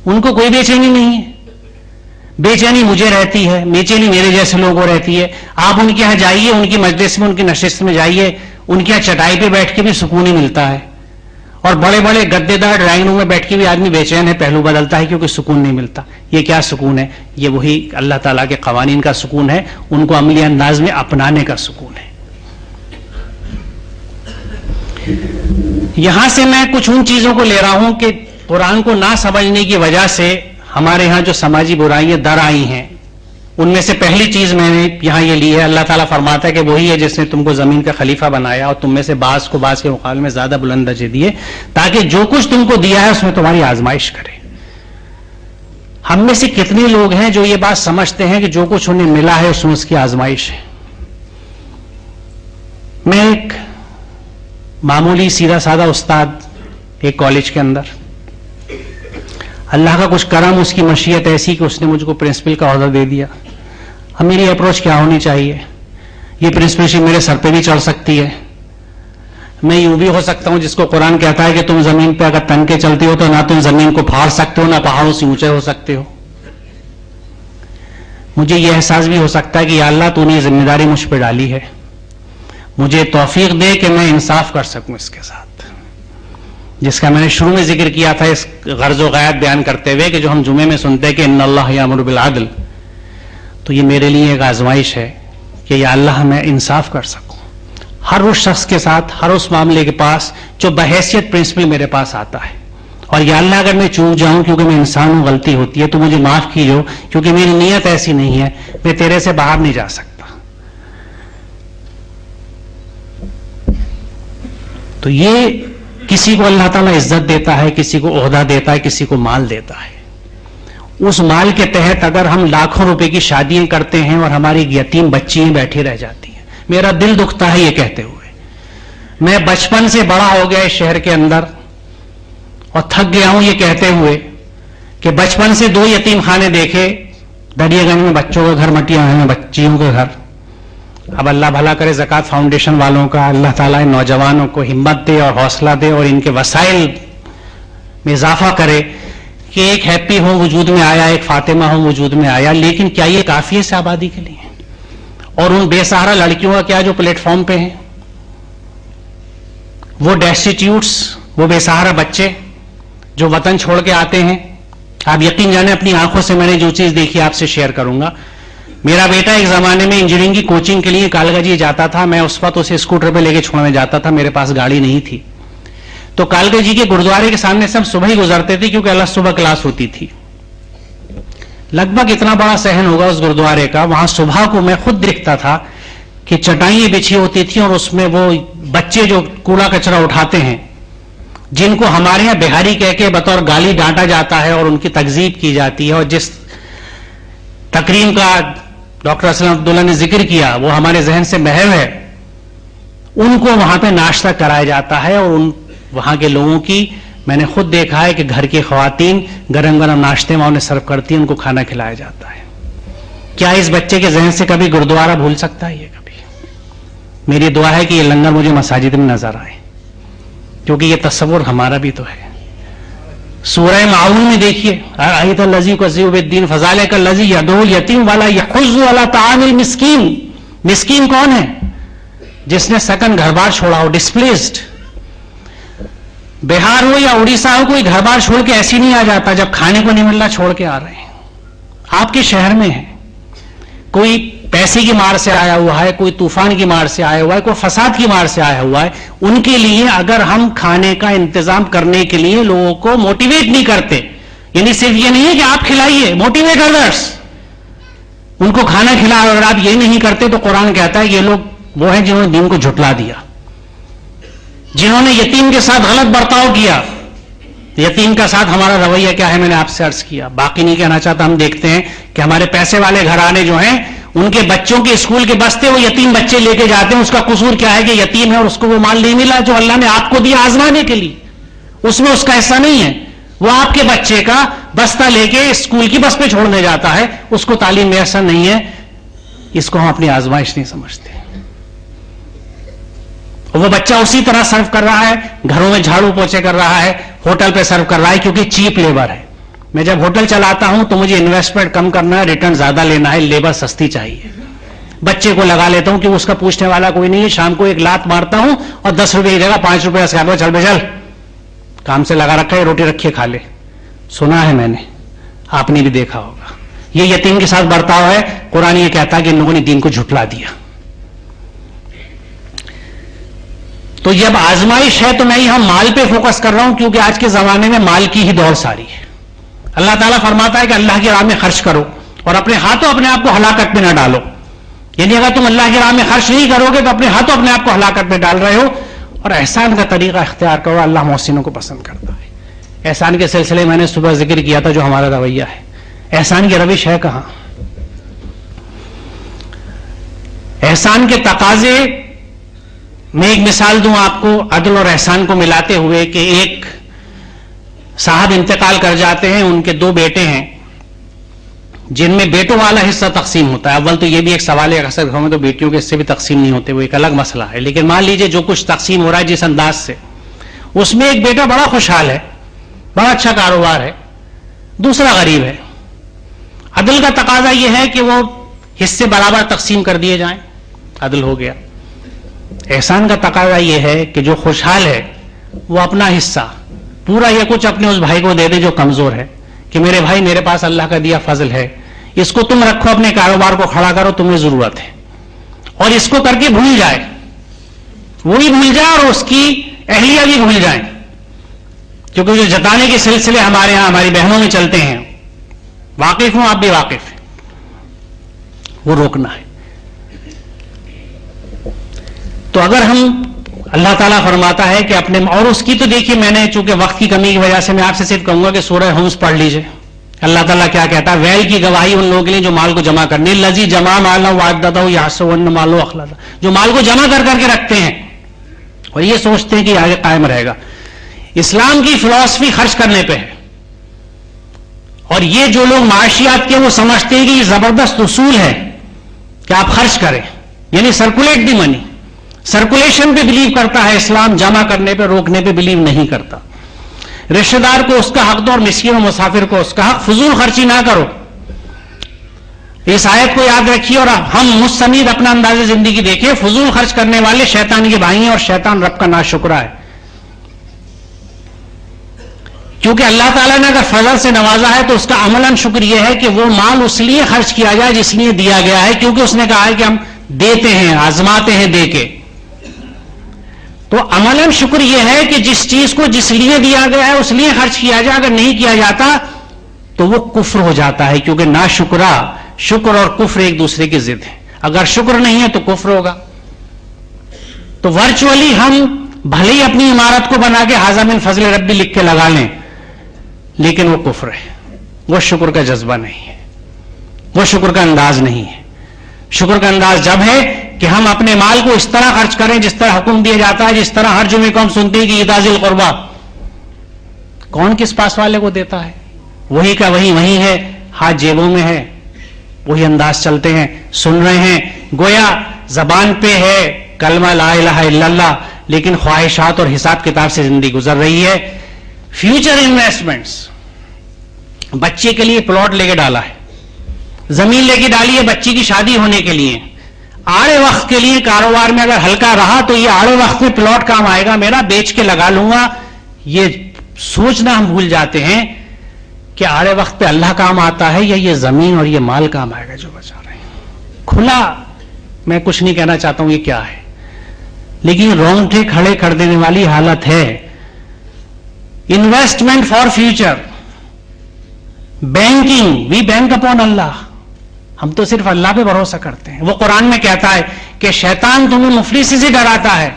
ان کو کوئی بے چینی نہیں ہے۔ بے چینی مجھے رہتی ہے، بے چینی میرے جیسے لوگوں کو رہتی ہے۔ آپ ان کے یہاں جائیے، ان کی مجلس میں، ان کی نشست میں جائیے، ان کے یہاں چٹائی پہ بیٹھ کے بھی سکون ہی ملتا ہے، اور بڑے بڑے گدے دار ڈرائنگ روم میں بیٹھ کے بھی آدمی بے چین ہے، پہلو بدلتا ہے کیونکہ سکون نہیں ملتا۔ یہ کیا سکون ہے؟ یہ وہی اللہ تعالیٰ کے قوانین کا سکون ہے، ان کو عملی انداز میں اپنانے کا سکون ہے۔ یہاں سے میں کچھ ان چیزوں کو لے رہا ہوں کہ قرآن کو نہ سمجھنے کی وجہ سے ہمارے ہاں جو سماجی برائیاں در آئی ہیں، ان میں سے پہلی چیز میں نے یہاں یہ لی ہے، اللہ تعالیٰ فرماتا ہے کہ وہی ہے جس نے تم کو زمین کا خلیفہ بنایا اور تم میں سے بعض کو بعض کے مقابلے میں زیادہ بلند درجے دیے تاکہ جو کچھ تم کو دیا ہے اس میں تمہاری آزمائش کرے۔ ہم میں سے کتنے لوگ ہیں جو یہ بات سمجھتے ہیں کہ جو کچھ انہیں ملا ہے اس میں اس کی آزمائش ہے؟ میں ایک معمولی سیدھا سادہ استاد ایک کالج کے اندر، اللہ کا کچھ کرم، اس کی مشیت ایسی کہ اس نے مجھ کو پرنسپل کا عہدہ دے دیا۔ اب میری اپروچ کیا ہونی چاہیے؟ یہ پرنسپلشپ میرے سر پہ بھی چڑھ سکتی ہے، میں یوں بھی ہو سکتا ہوں جس کو قرآن کہتا ہے کہ تم زمین پہ اگر تن کے چلتے ہو تو نہ تم زمین کو پھاڑ سکتے ہو نہ پہاڑوں سے اونچے ہو سکتے ہو۔ مجھے یہ احساس بھی ہو سکتا ہے کہ یا اللہ تو نے یہ ذمہ داری مجھ پہ ڈالی ہے، مجھے توفیق دے کہ میں انصاف کر سکوں اس کے ساتھ، جس کا میں نے شروع میں ذکر کیا تھا اس غرض و غایت بیان کرتے ہوئے کہ جو ہم جمعے میں سنتے ہیں کہ ان اللہ یامر بالعدل، تو یہ میرے لیے ایک آزمائش ہے کہ یا اللہ میں انصاف کر سکوں ہر اس شخص کے ساتھ، ہر اس معاملے کے پاس جو بحیثیت پرنسپل میرے پاس آتا ہے، اور یا اللہ اگر میں چوک جاؤں کیونکہ میں انسان ہوں، غلطی ہوتی ہے تو مجھے معاف کیجو کیونکہ میری نیت ایسی نہیں ہے، میں تیرے سے باہر نہیں جا سکتا۔ تو یہ کسی کو اللہ تعالیٰ عزت دیتا ہے، کسی کو عہدہ دیتا ہے، کسی کو مال دیتا ہے، اس مال کے تحت اگر ہم لاکھوں روپے کی شادیاں کرتے ہیں اور ہماری یتیم بچیاں بیٹھی رہ جاتی ہیں، میرا دل دکھتا ہے یہ کہتے ہوئے۔ میں بچپن سے بڑا ہو گیا اس شہر کے اندر اور تھک گیا ہوں یہ کہتے ہوئے کہ بچپن سے 2 یتیم خانے دیکھے، دریا گنج میں بچوں کا گھر، مٹیاں میں بچیوں کا گھر۔ اب اللہ بھلا کرے زکوٰۃ فاؤنڈیشن والوں کا، اللہ تعالیٰ ان نوجوانوں کو ہمت دے اور حوصلہ دے اور ان کے وسائل میں اضافہ کرے کہ ایک ہیپی ہوم وجود میں آیا، ایک فاطمہ ہوم وجود میں آیا، لیکن کیا یہ کافی ہے اس آبادی کے لیے؟ اور ان بے سہارا لڑکیوں کا کیا جو پلیٹ فارم پہ ہیں، وہ ڈیسٹیٹیوٹس، وہ بے سہارا بچے جو وطن چھوڑ کے آتے ہیں؟ آپ یقین جانیں اپنی آنکھوں سے میں نے جو چیز دیکھی آپ سے شیئر کروں گا۔ میرا بیٹا ایک زمانے میں انجینئرنگ کی کوچنگ کے لیے کالگا جی جاتا تھا، میں اس وقت اسے اسکوٹر پہ لے کے چھوڑنے جاتا تھا، میرے پاس گاڑی نہیں تھی، تو کالگا جی کے گرودوارے کے سامنے سے ہم صبح ہی گزرتے تھے کیونکہ اللہ صبح کلاس ہوتی تھی۔ لگ بھگ اتنا بڑا صحن ہوگا اس گرودوارے کا، وہاں صبح کو میں خود دیکھتا تھا کہ چٹائیاں بچھی ہوتی تھیں اور اس میں وہ بچے جو کوڑا کچرا اٹھاتے ہیں، جن کو ہمارے یہاں بہاری کہہ کے بطور گالی ڈانٹا جاتا ہے اور ان کی تکذیب کی جاتی ہے، اور جس تقریم کا ڈاکٹر اسلم عبداللہ نے ذکر کیا وہ ہمارے ذہن سے محو ہے، ان کو وہاں پہ ناشتہ کرایا جاتا ہے، اور ان وہاں کے لوگوں کی میں نے خود دیکھا ہے کہ گھر کی خواتین گرم گرم ناشتے میں انہیں سرو کرتی ہیں، ان کو کھانا کھلایا جاتا ہے۔ کیا اس بچے کے ذہن سے کبھی گرودوارا بھول سکتا ہے یہ کبھی؟ میری دعا ہے کہ یہ لنگر مجھے مساجد میں نظر آئے، کیونکہ یہ تصور ہمارا بھی تو ہے۔ سورہ معاون میں دیکھیے، آیت الذی یکذب بالدین فذلک الذی یدعو الیتیم ولا یحض علی طعام المسکین۔ مسکین کون ہے؟ جس نے سکن گھر بار چھوڑا ہو، ڈسپلیسڈ۔ بہار ہو یا اڑیسہ ہو، کوئی گھر بار چھوڑ کے ایسی نہیں آ جاتا جب کھانے کو نہیں مل رہا چھوڑ کے آ رہے ہیں۔ آپ کے شہر میں ہے، کوئی پیسے کی مار سے آیا ہوا ہے، کوئی طوفان کی مار سے آیا ہوا ہے، کوئی فساد کی مار سے آیا ہوا ہے، ان کے لیے اگر ہم کھانے کا انتظام کرنے کے لیے لوگوں کو موٹیویٹ نہیں کرتے، یعنی صرف یہ نہیں ہے کہ آپ کھلائیے، موٹیویٹ ادرس، ان کو کھانا کھلائے، اور آپ یہ نہیں کرتے تو قرآن کہتا ہے یہ لوگ وہ ہیں جنہوں نے دین کو جھٹلا دیا، جنہوں نے یتیم کے ساتھ غلط برتاؤ کیا۔ یتیم کا ساتھ ہمارا رویہ کیا ہے میں نے آپ سے عرض کیا، باقی نہیں کہنا چاہتا۔ ہم دیکھتے ہیں کہ ہمارے پیسے والے گھرانے جو ہیں ان کے بچوں کے اسکول کے بستے وہ یتیم بچے لے کے جاتے ہیں، اس کا قصور کیا ہے کہ یتیم ہے اور اس کو وہ مال نہیں ملا جو اللہ نے آپ کو دیا آزمانے کے لیے، اس میں اس کا حصہ نہیں ہے، وہ آپ کے بچے کا بستہ لے کے اسکول کی بس پہ چھوڑنے جاتا ہے، اس کو تعلیم میسر نہیں ہے، اس کو ہم اپنی آزمائش نہیں سمجھتے۔ وہ بچہ اسی طرح سرو کر رہا ہے، گھروں میں جھاڑو پوچھے کر رہا ہے، ہوٹل پہ سرو کر رہا ہے، کیونکہ چیپ لیبر ہے۔ میں جب ہوٹل چلاتا ہوں تو مجھے انویسٹمنٹ کم کرنا ہے، ریٹرن زیادہ لینا ہے، لیبر سستی چاہیے۔ بچے کو لگا لیتا ہوں کہ اس کا پوچھنے والا کوئی نہیں ہے، شام کو ایک لات مارتا ہوں اور 10 روپے کی جگہ 5 روپے کا چل بے چل، کام سے لگا رکھا ہے، روٹی رکھیے کھا لے۔ سنا ہے میں نے، آپ نے بھی دیکھا ہوگا، یہ یتیم کے ساتھ برتاؤ ہے۔ قرآن یہ کہتا ہے کہ ان لوگوں نے دین کو جھٹلا دیا۔ تو جب آزمائش ہے تو میں یہاں مال پہ فوکس کر رہا ہوں، کیونکہ آج کے زمانے میں مال کی ہی دوڑ ساری ہے. اللہ تعالیٰ فرماتا ہے کہ اللہ کی راہ میں خرچ کرو اور اپنے ہاتھوں اپنے آپ کو ہلاکت میں نہ ڈالو. یعنی اگر تم اللہ کی راہ میں خرچ نہیں کرو گے تو اپنے ہاتھوں اپنے آپ کو ہلاکت میں ڈال رہے ہو. اور احسان کا طریقہ اختیار کرو، اللہ محسنوں کو پسند کرتا ہے. احسان کے سلسلے میں نے صبح ذکر کیا تھا جو ہمارا رویہ ہے. احسان کی روش ہے کہاں؟ احسان کے تقاضے میں ایک مثال دوں آپ کو عدل اور احسان کو ملاتے ہوئے کہ ایک صاحب انتقال کر جاتے ہیں، ان کے 2 بیٹے ہیں جن میں بیٹوں والا حصہ تقسیم ہوتا ہے. اول تو یہ بھی ایک سوال ہے، اکثر گھروں میں تو بیٹیوں کے حصے بھی تقسیم نہیں ہوتے، وہ ایک الگ مسئلہ ہے. لیکن مان لیجئے جو کچھ تقسیم ہو رہا ہے جس انداز سے، اس میں ایک بیٹا بڑا خوشحال ہے، بڑا اچھا کاروبار ہے، دوسرا غریب ہے. عدل کا تقاضا یہ ہے کہ وہ حصے برابر تقسیم کر دیے جائیں، عدل ہو گیا. احسان کا تقاضا یہ ہے کہ جو خوشحال ہے وہ اپنا حصہ پورا یا کچھ اپنے اس بھائی کو دے دے جو کمزور ہے، کہ میرے بھائی میرے پاس اللہ کا دیا فضل ہے، اس کو تم رکھو، اپنے کاروبار کو کھڑا کرو، تمہیں ضرورت ہے. اور اس کو کر کے بھول جائے، وہی بھول جائے اور اس کی اہلیہ بھی بھول جائیں. کیونکہ جو جتانے کے سلسلے ہمارے ہاں ہماری بہنوں میں چلتے ہیں، واقف ہوں، آپ بھی واقف ہیں، وہ روکنا ہے. تو اگر ہم، اللہ تعالیٰ فرماتا ہے کہ اپنے، اور اس کی تو دیکھیے میں نے چونکہ وقت کی کمی کی وجہ سے میں آپ سے صرف کہوں گا کہ سورہ ہمز پڑھ لیجئے. اللہ تعالیٰ کیا کہتا ہے؟ ویل کی گواہی ان لوگوں کے لیے جو مال کو جمع کرنے، الذی جمع مالا وعددہ یحسبن مالہ اخلدا، جو مال کو جمع کر کر کے رکھتے ہیں اور یہ سوچتے ہیں کہ آگے قائم رہے گا. اسلام کی فلسفی خرچ کرنے پہ ہے، اور یہ جو لوگ معاشیات کے وہ سمجھتے ہیں کہ یہ زبردست اصول ہے کہ آپ خرچ کریں، یعنی سرکولیٹ دی منی. سرکولیشن پہ بلیو کرتا ہے اسلام، جمع کرنے پہ روکنے پہ بلیو نہیں کرتا. رشتہ دار کو اس کا حق دو اور مسکین و مسافر کو اس کا حق. فضول خرچی نہ کرو. اس آیت کو یاد رکھیے اور ہم مستند اپنا انداز زندگی دیکھیں. فضول خرچ کرنے والے شیطان کے بھائی ہیں اور شیطان رب کا ناشکرا ہے. کیونکہ اللہ تعالیٰ نے اگر فضل سے نوازا ہے تو اس کا عملاً شکر یہ ہے کہ وہ مال اس لیے خرچ کیا جائے جس لیے دیا گیا ہے، کیونکہ اس نے کہا ہے کہ ہم دیتے ہیں، آزماتے ہیں دے کے. تو عملاً شکر یہ ہے کہ جس چیز کو جس لیے دیا گیا ہے اس لیے خرچ کیا جائے. اگر نہیں کیا جاتا تو وہ کفر ہو جاتا ہے، کیونکہ ناشکرا، شکر اور کفر ایک دوسرے کی ضد ہے. اگر شکر نہیں ہے تو کفر ہوگا. تو ورچولی ہم بھلے ہی اپنی عمارت کو بنا کے ھذا من فضل ربی لکھ کے لگا لیں، لیکن وہ کفر ہے، وہ شکر کا جذبہ نہیں ہے، وہ شکر کا انداز نہیں ہے. شکر کا انداز جب ہے کہ ہم اپنے مال کو اس طرح خرچ کریں جس طرح حکم دیا جاتا ہے. جس طرح ہر جمعے کو ہم سنتے ہیں کہ ایتاء ذی القربیٰ، کون کس پاس والے کو دیتا ہے؟ وہی کا وہی ہے، ہاتھ جیبوں میں ہے، وہی انداز چلتے ہیں، سن رہے ہیں، گویا زبان پہ ہے کلمہ لا الہ الا اللہ، لیکن خواہشات اور حساب کتاب سے زندگی گزر رہی ہے. فیوچر انویسٹمنٹس، بچے کے لیے پلاٹ لے کے ڈالا ہے، زمین لے کے ڈالی ہے بچی کی شادی ہونے کے لیے، آڑے وقت کے لیے کاروبار میں اگر ہلکا رہا تو یہ آڑے وقت میں پلاٹ کام آئے گا میرا، بیچ کے لگا لوں گا. یہ سوچنا ہم بھول جاتے ہیں کہ آڑے وقت پہ اللہ کام آتا ہے یا یہ زمین اور یہ مال کام آئے گا جو بچا رہے ہیں. کھلا میں کچھ نہیں کہنا چاہتا ہوں یہ کیا ہے، لیکن رونگٹے کھڑے کر دینے والی حالت ہے. Investment for future, banking, we bank upon اللہ، ہم تو صرف اللہ پہ بھروسہ کرتے ہیں. وہ قرآن میں کہتا ہے کہ شیطان تمہیں مفلسی سے ڈراتا ہے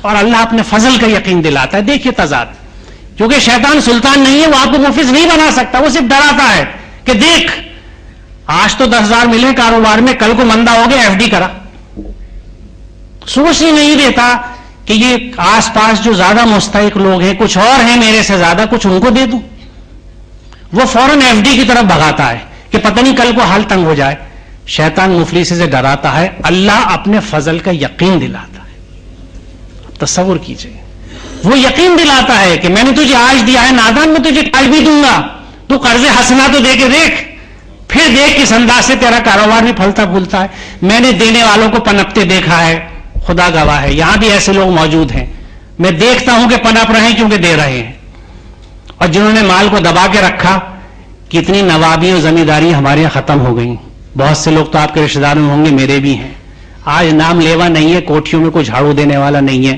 اور اللہ اپنے فضل کا یقین دلاتا ہے. دیکھیے تضاد، کیونکہ شیطان سلطان نہیں ہے، وہ آپ کو مفلس نہیں بنا سکتا، وہ صرف ڈراتا ہے کہ دیکھ آج تو 10,000 ملے کاروبار میں، کل کو مندہ ہو گیا FD کرا. سوچ ہی نہیں دیتا کہ یہ آس پاس جو زیادہ مستحق لوگ ہیں، کچھ اور ہیں میرے سے زیادہ، کچھ ان کو دے دوں. وہ فوراً FD کی طرف بھگاتا ہے کہ پتہ نہیں کل کو حال تنگ ہو جائے. شیطان مفلسی سے ڈراتا ہے، اللہ اپنے فضل کا یقین دلاتا ہے. تصور کیجئے، وہ یقین دلاتا ہے کہ میں نے تجھے آج دیا ہے نادان، میں تجھے کل بھی دوں گا، تو قرض حسنہ تو دے کے دیکھ، پھر دیکھ کس انداز سے تیرا کاروبار بھی پھلتا پھولتا ہے. میں نے دینے والوں کو پنپتے دیکھا ہے، خدا گواہ ہے، یہاں بھی ایسے لوگ موجود ہیں. میں دیکھتا ہوں کہ پنپ رہے ہیں کیونکہ دے رہے ہیں. اور جنہوں نے مال کو دبا کے رکھا، کتنی نوابیوں زمینداریاں ہمارے یہاں ختم ہو گئیں. بہت سے لوگ تو آپ کے رشتے داروں میں ہوں گے، میرے بھی ہیں. آج نام لیوا نہیں ہے، کوٹھیوں میں کوئی جھاڑو دینے والا نہیں ہے.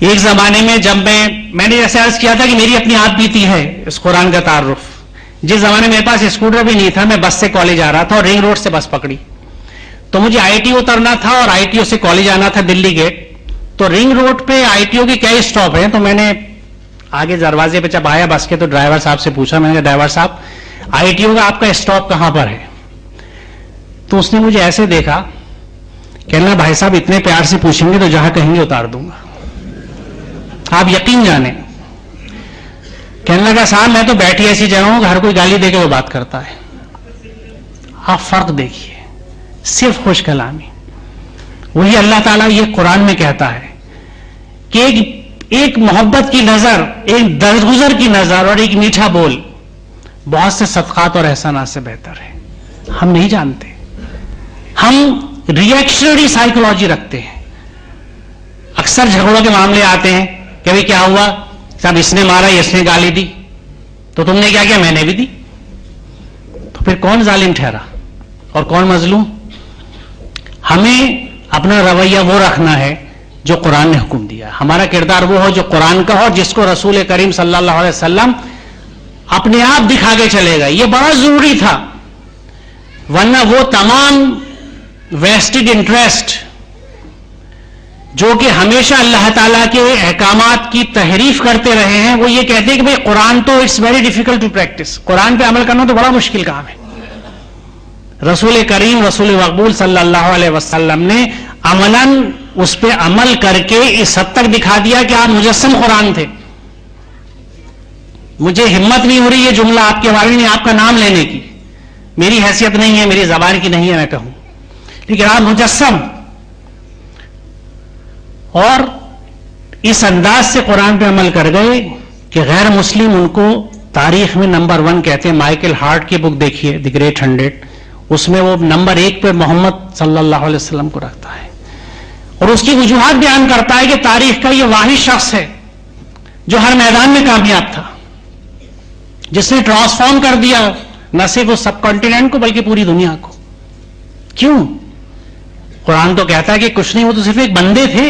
ایک زمانے میں جب میں نے جیسے عرض کیا تھا کہ میری اپنی عادت بھی تھی ہے اس قرآن کا تعارف. جس زمانے میں میرے پاس اسکوٹر بھی نہیں تھا, میں بس سے کالج آ رہا تھا اور رنگ روڈ سے بس پکڑی, تو مجھے آئی ٹی اترنا تھا اور آئی ٹی او سے کالج آنا تھا دلی گیٹ. تو رنگ روڈ پہ آئی ٹی او کے کئی اسٹاپ ہیں, تو میں نے آگے دروازے پہ جب آیا بس کے تو ڈرائیور صاحب سے پوچھا, میں نے کہا ڈرائیور صاحب آئی ٹی او کا آپ کا اسٹاپ کہاں پر ہے؟ تو اس نے مجھے ایسے دیکھا, کہنا بھائی صاحب اتنے پیار سے پوچھیں گے تو جہاں کہیں گے اتار دوں گا, آپ یقین جانیں. کہنے لگا صاحب میں تو بیٹھی ایسی جگہ ہوں کہ ہر کوئی گالی دے کے وہ بات کرتا ہے. آپ فرق دیکھیے, صرف خوش کلامی. وہی اللہ تعالیٰ یہ قرآن میں کہتا ہے کہ ایک محبت کی نظر, ایک درگزر کی نظر اور ایک میٹھا بول بہت سے صدقات اور احسانات سے بہتر ہے. ہم نہیں جانتے, ہم ریئیکشنری سائیکولوجی رکھتے ہیں. اکثر جھگڑوں کے معاملے آتے ہیں کہ بھائی کیا ہوا صاحب, اس نے مارا, اس نے گالی دی, تو تم نے کیا کیا؟ میں نے بھی دی. تو پھر کون ظالم ٹھہرا اور کون مظلوم؟ ہمیں اپنا رویہ وہ رکھنا ہے جو قرآن نے حکم دیا. ہمارا کردار وہ ہو جو قرآن کا ہو, جس کو رسول کریم صلی اللہ علیہ وسلم اپنے آپ دکھا کے چلے گا. یہ بڑا ضروری تھا, ورنہ وہ تمام ویسٹڈ انٹرسٹ جو کہ ہمیشہ اللہ تعالیٰ کے احکامات کی تحریف کرتے رہے ہیں, وہ یہ کہتے ہیں کہ بھئی قرآن تو it's very difficult to practise, قرآن پہ عمل کرنا تو بڑا مشکل کام ہے. رسول کریم رسول مقبول صلی اللہ علیہ وسلم نے عملاً اس پہ عمل کر کے اس حد تک دکھا دیا کہ آپ مجسم قرآن تھے. مجھے ہمت نہیں ہو رہی یہ جملہ آپ کے بارے میں آپ کا نام لینے کی, میری حیثیت نہیں ہے, میری زبان کی نہیں ہے میں کہوں, لیکن آپ مجسم. اور اس انداز سے قرآن پہ عمل کر گئے کہ غیر مسلم ان کو تاریخ میں نمبر 1 کہتے ہیں. مائیکل ہارٹ کی بک دیکھیے دی گریٹ 100, اس میں وہ نمبر 1 پہ محمد صلی اللہ علیہ وسلم کو رکھتا ہے, اور اس کی وجوہات بیان کرتا ہے کہ تاریخ کا یہ واحد شخص ہے جو ہر میدان میں کامیاب تھا, جس نے ٹرانسفارم کر دیا نہ صرف اس سب کانٹیننٹ کو بلکہ پوری دنیا کو. کیوں؟ قرآن تو کہتا ہے کہ کچھ نہیں, وہ تو صرف ایک بندے تھے.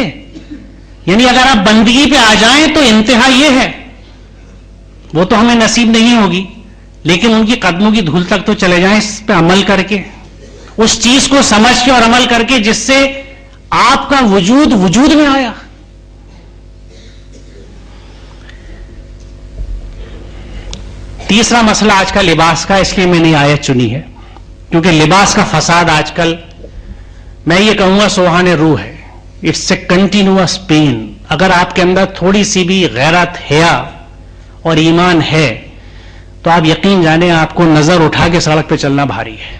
یعنی اگر آپ بندگی پہ آ جائیں تو انتہا یہ ہے, وہ تو ہمیں نصیب نہیں ہوگی, لیکن ان کی قدموں کی دھول تک تو چلے جائیں اس پہ عمل کر کے, اس چیز کو سمجھ کے اور عمل کر کے جس سے آپ کا وجود میں آیا. تیسرا مسئلہ آج کا لباس کا, اس لیے میں نے آیت چنی ہے کیونکہ لباس کا فساد آج کل میں یہ کہوں گا سوہان روح ہے. It's a continuous pain. اگر آپ کے اندر تھوڑی سی بھی غیرت, حیا اور ایمان ہے تو آپ یقین جانیں آپ کو نظر اٹھا کے سڑک پہ چلنا بھاری ہے.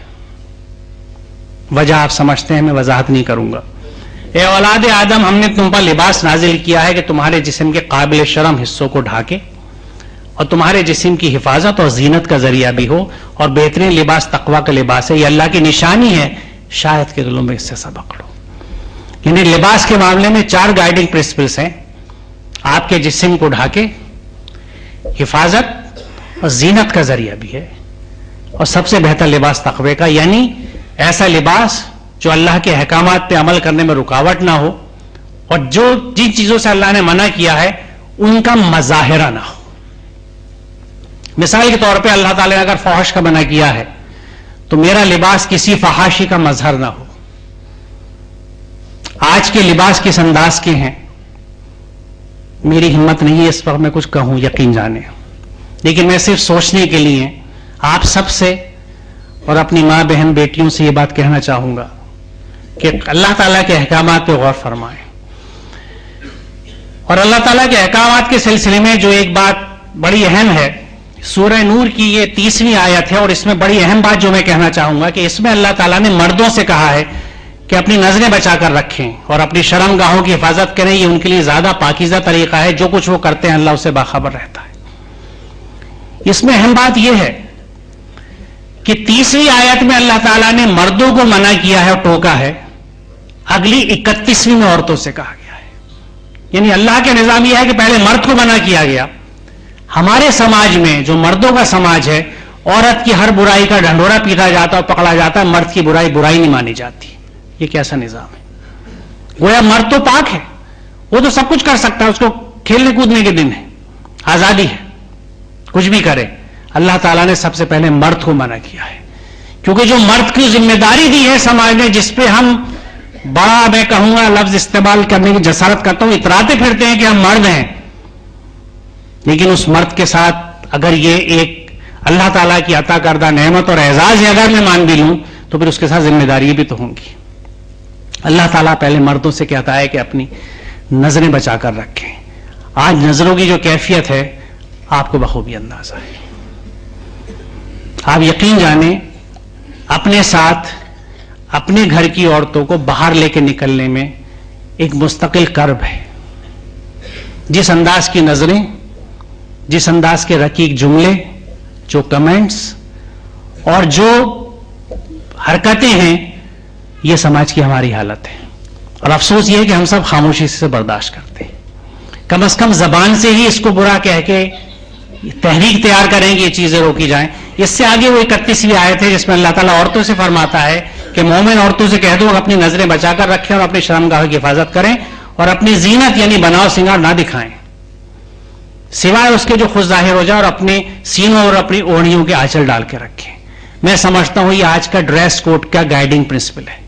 وجہ آپ سمجھتے ہیں, میں وضاحت نہیں کروں گا. اے اولاد آدم, ہم نے تم پر لباس نازل کیا ہے کہ تمہارے جسم کے قابل شرم حصوں کو ڈھانکے اور تمہارے جسم کی حفاظت اور زینت کا ذریعہ بھی ہو, اور بہترین لباس تقویٰ کا لباس ہے. یہ اللہ کی نشانی ہے, شاید کے دلوں میں اس سے سبق لو. یعنی لباس کے معاملے میں 4 گائیڈنگ پرنسپلس ہیں. آپ کے جسم کو ڈھانکے, حفاظت اور زینت کا ذریعہ بھی ہے, اور سب سے بہتر لباس تقوی کا, یعنی ایسا لباس جو اللہ کے احکامات پہ عمل کرنے میں رکاوٹ نہ ہو, اور جو جن چیزوں سے اللہ نے منع کیا ہے ان کا مظاہرہ نہ ہو. مثال کے طور پہ اللہ تعالیٰ نے اگر فحش کا منع کیا ہے تو میرا لباس کسی فحاشی کا مظہر نہ ہو. آج کے لباس کس انداز کے ہیں میری ہمت نہیں ہے اس وقت میں کچھ کہوں, یقین جانے, لیکن میں صرف سوچنے کے لیے آپ سب سے اور اپنی ماں بہن بیٹیوں سے یہ بات کہنا چاہوں گا کہ اللہ تعالیٰ کے احکامات پہ غور فرمائیں. اور اللہ تعالیٰ کے احکامات کے سلسلے میں جو ایک بات بڑی اہم ہے, سورہ نور کی یہ 30ویں آیت ہے, اور اس میں بڑی اہم بات جو میں کہنا چاہوں گا کہ اس میں اللہ تعالیٰ نے مردوں سے کہا ہے کہ اپنی نظریں بچا کر رکھیں اور اپنی شرم گاہوں کی حفاظت کریں. یہ ان کے لیے زیادہ پاکیزہ طریقہ ہے, جو کچھ وہ کرتے ہیں اللہ اسے باخبر رہتا ہے. اس میں اہم بات یہ ہے کہ 30ویں آیت میں اللہ تعالیٰ نے مردوں کو منع کیا ہے اور ٹوکا ہے, اگلی 31ویں میں عورتوں سے کہا گیا ہے. یعنی اللہ کے نظام یہ ہے کہ پہلے مرد کو منع کیا گیا. ہمارے سماج میں جو مردوں کا سماج ہے, عورت کی ہر برائی کا ڈھنڈورا پیٹا جاتا اور پکڑا جاتا ہے, مرد کی برائی نہیں مانی جاتی. یہ کیسا نظام ہے؟ گویا مرد تو پاک ہے, وہ تو سب کچھ کر سکتا ہے, اس کو کھیلنے کودنے کے دن ہے, آزادی ہے, کچھ بھی کرے. اللہ تعالیٰ نے سب سے پہلے مرد کو منع کیا ہے, کیونکہ جو مرد کی ذمہ داری دی ہے سماج نے, جس پہ ہم بڑا, میں کہوں گا لفظ استعمال کرنے کی جسارت کرتا ہوں, اتراتے پھرتے ہیں کہ ہم مرد ہیں, لیکن اس مرد کے ساتھ اگر یہ ایک اللہ تعالیٰ کی عطا کردہ نعمت اور اعزاز اگر میں مان بھی لوں تو پھر اس کے ساتھ ذمہ داری بھی تو ہوں گی. اللہ تعالیٰ پہلے مردوں سے کہتا ہے کہ اپنی نظریں بچا کر رکھیں. آج نظروں کی جو کیفیت ہے آپ کو بخوبی اندازہ ہے. آپ یقین جانیں اپنے ساتھ اپنے گھر کی عورتوں کو باہر لے کے نکلنے میں ایک مستقل کرب ہے. جس انداز کی نظریں, جس انداز کے رقیق جملے, جو کمنٹس اور جو حرکتیں ہیں, یہ سماج کی ہماری حالت ہے. اور افسوس یہ ہے کہ ہم سب خاموشی سے برداشت کرتے ہیں. کم از کم زبان سے ہی اس کو برا کہہ کے تحریک تیار کریں کہ یہ چیزیں روکی جائیں. اس سے آگے وہ 31ویں آیت ہے جس میں اللہ تعالیٰ عورتوں سے فرماتا ہے کہ مومن عورتوں سے کہہ دو اپنی نظریں بچا کر رکھیں اور اپنی شرمگاہ کی حفاظت کریں اور اپنی زینت یعنی بناؤ سنگار نہ دکھائیں سوائے اس کے جو خود ظاہر ہو جائے, اور اپنے سینوں اور اپنی اوڑھیوں کے آنچل ڈال کے رکھیں. میں سمجھتا ہوں یہ آج کا ڈریس کوڈ کا گائیڈنگ پرنسپل ہے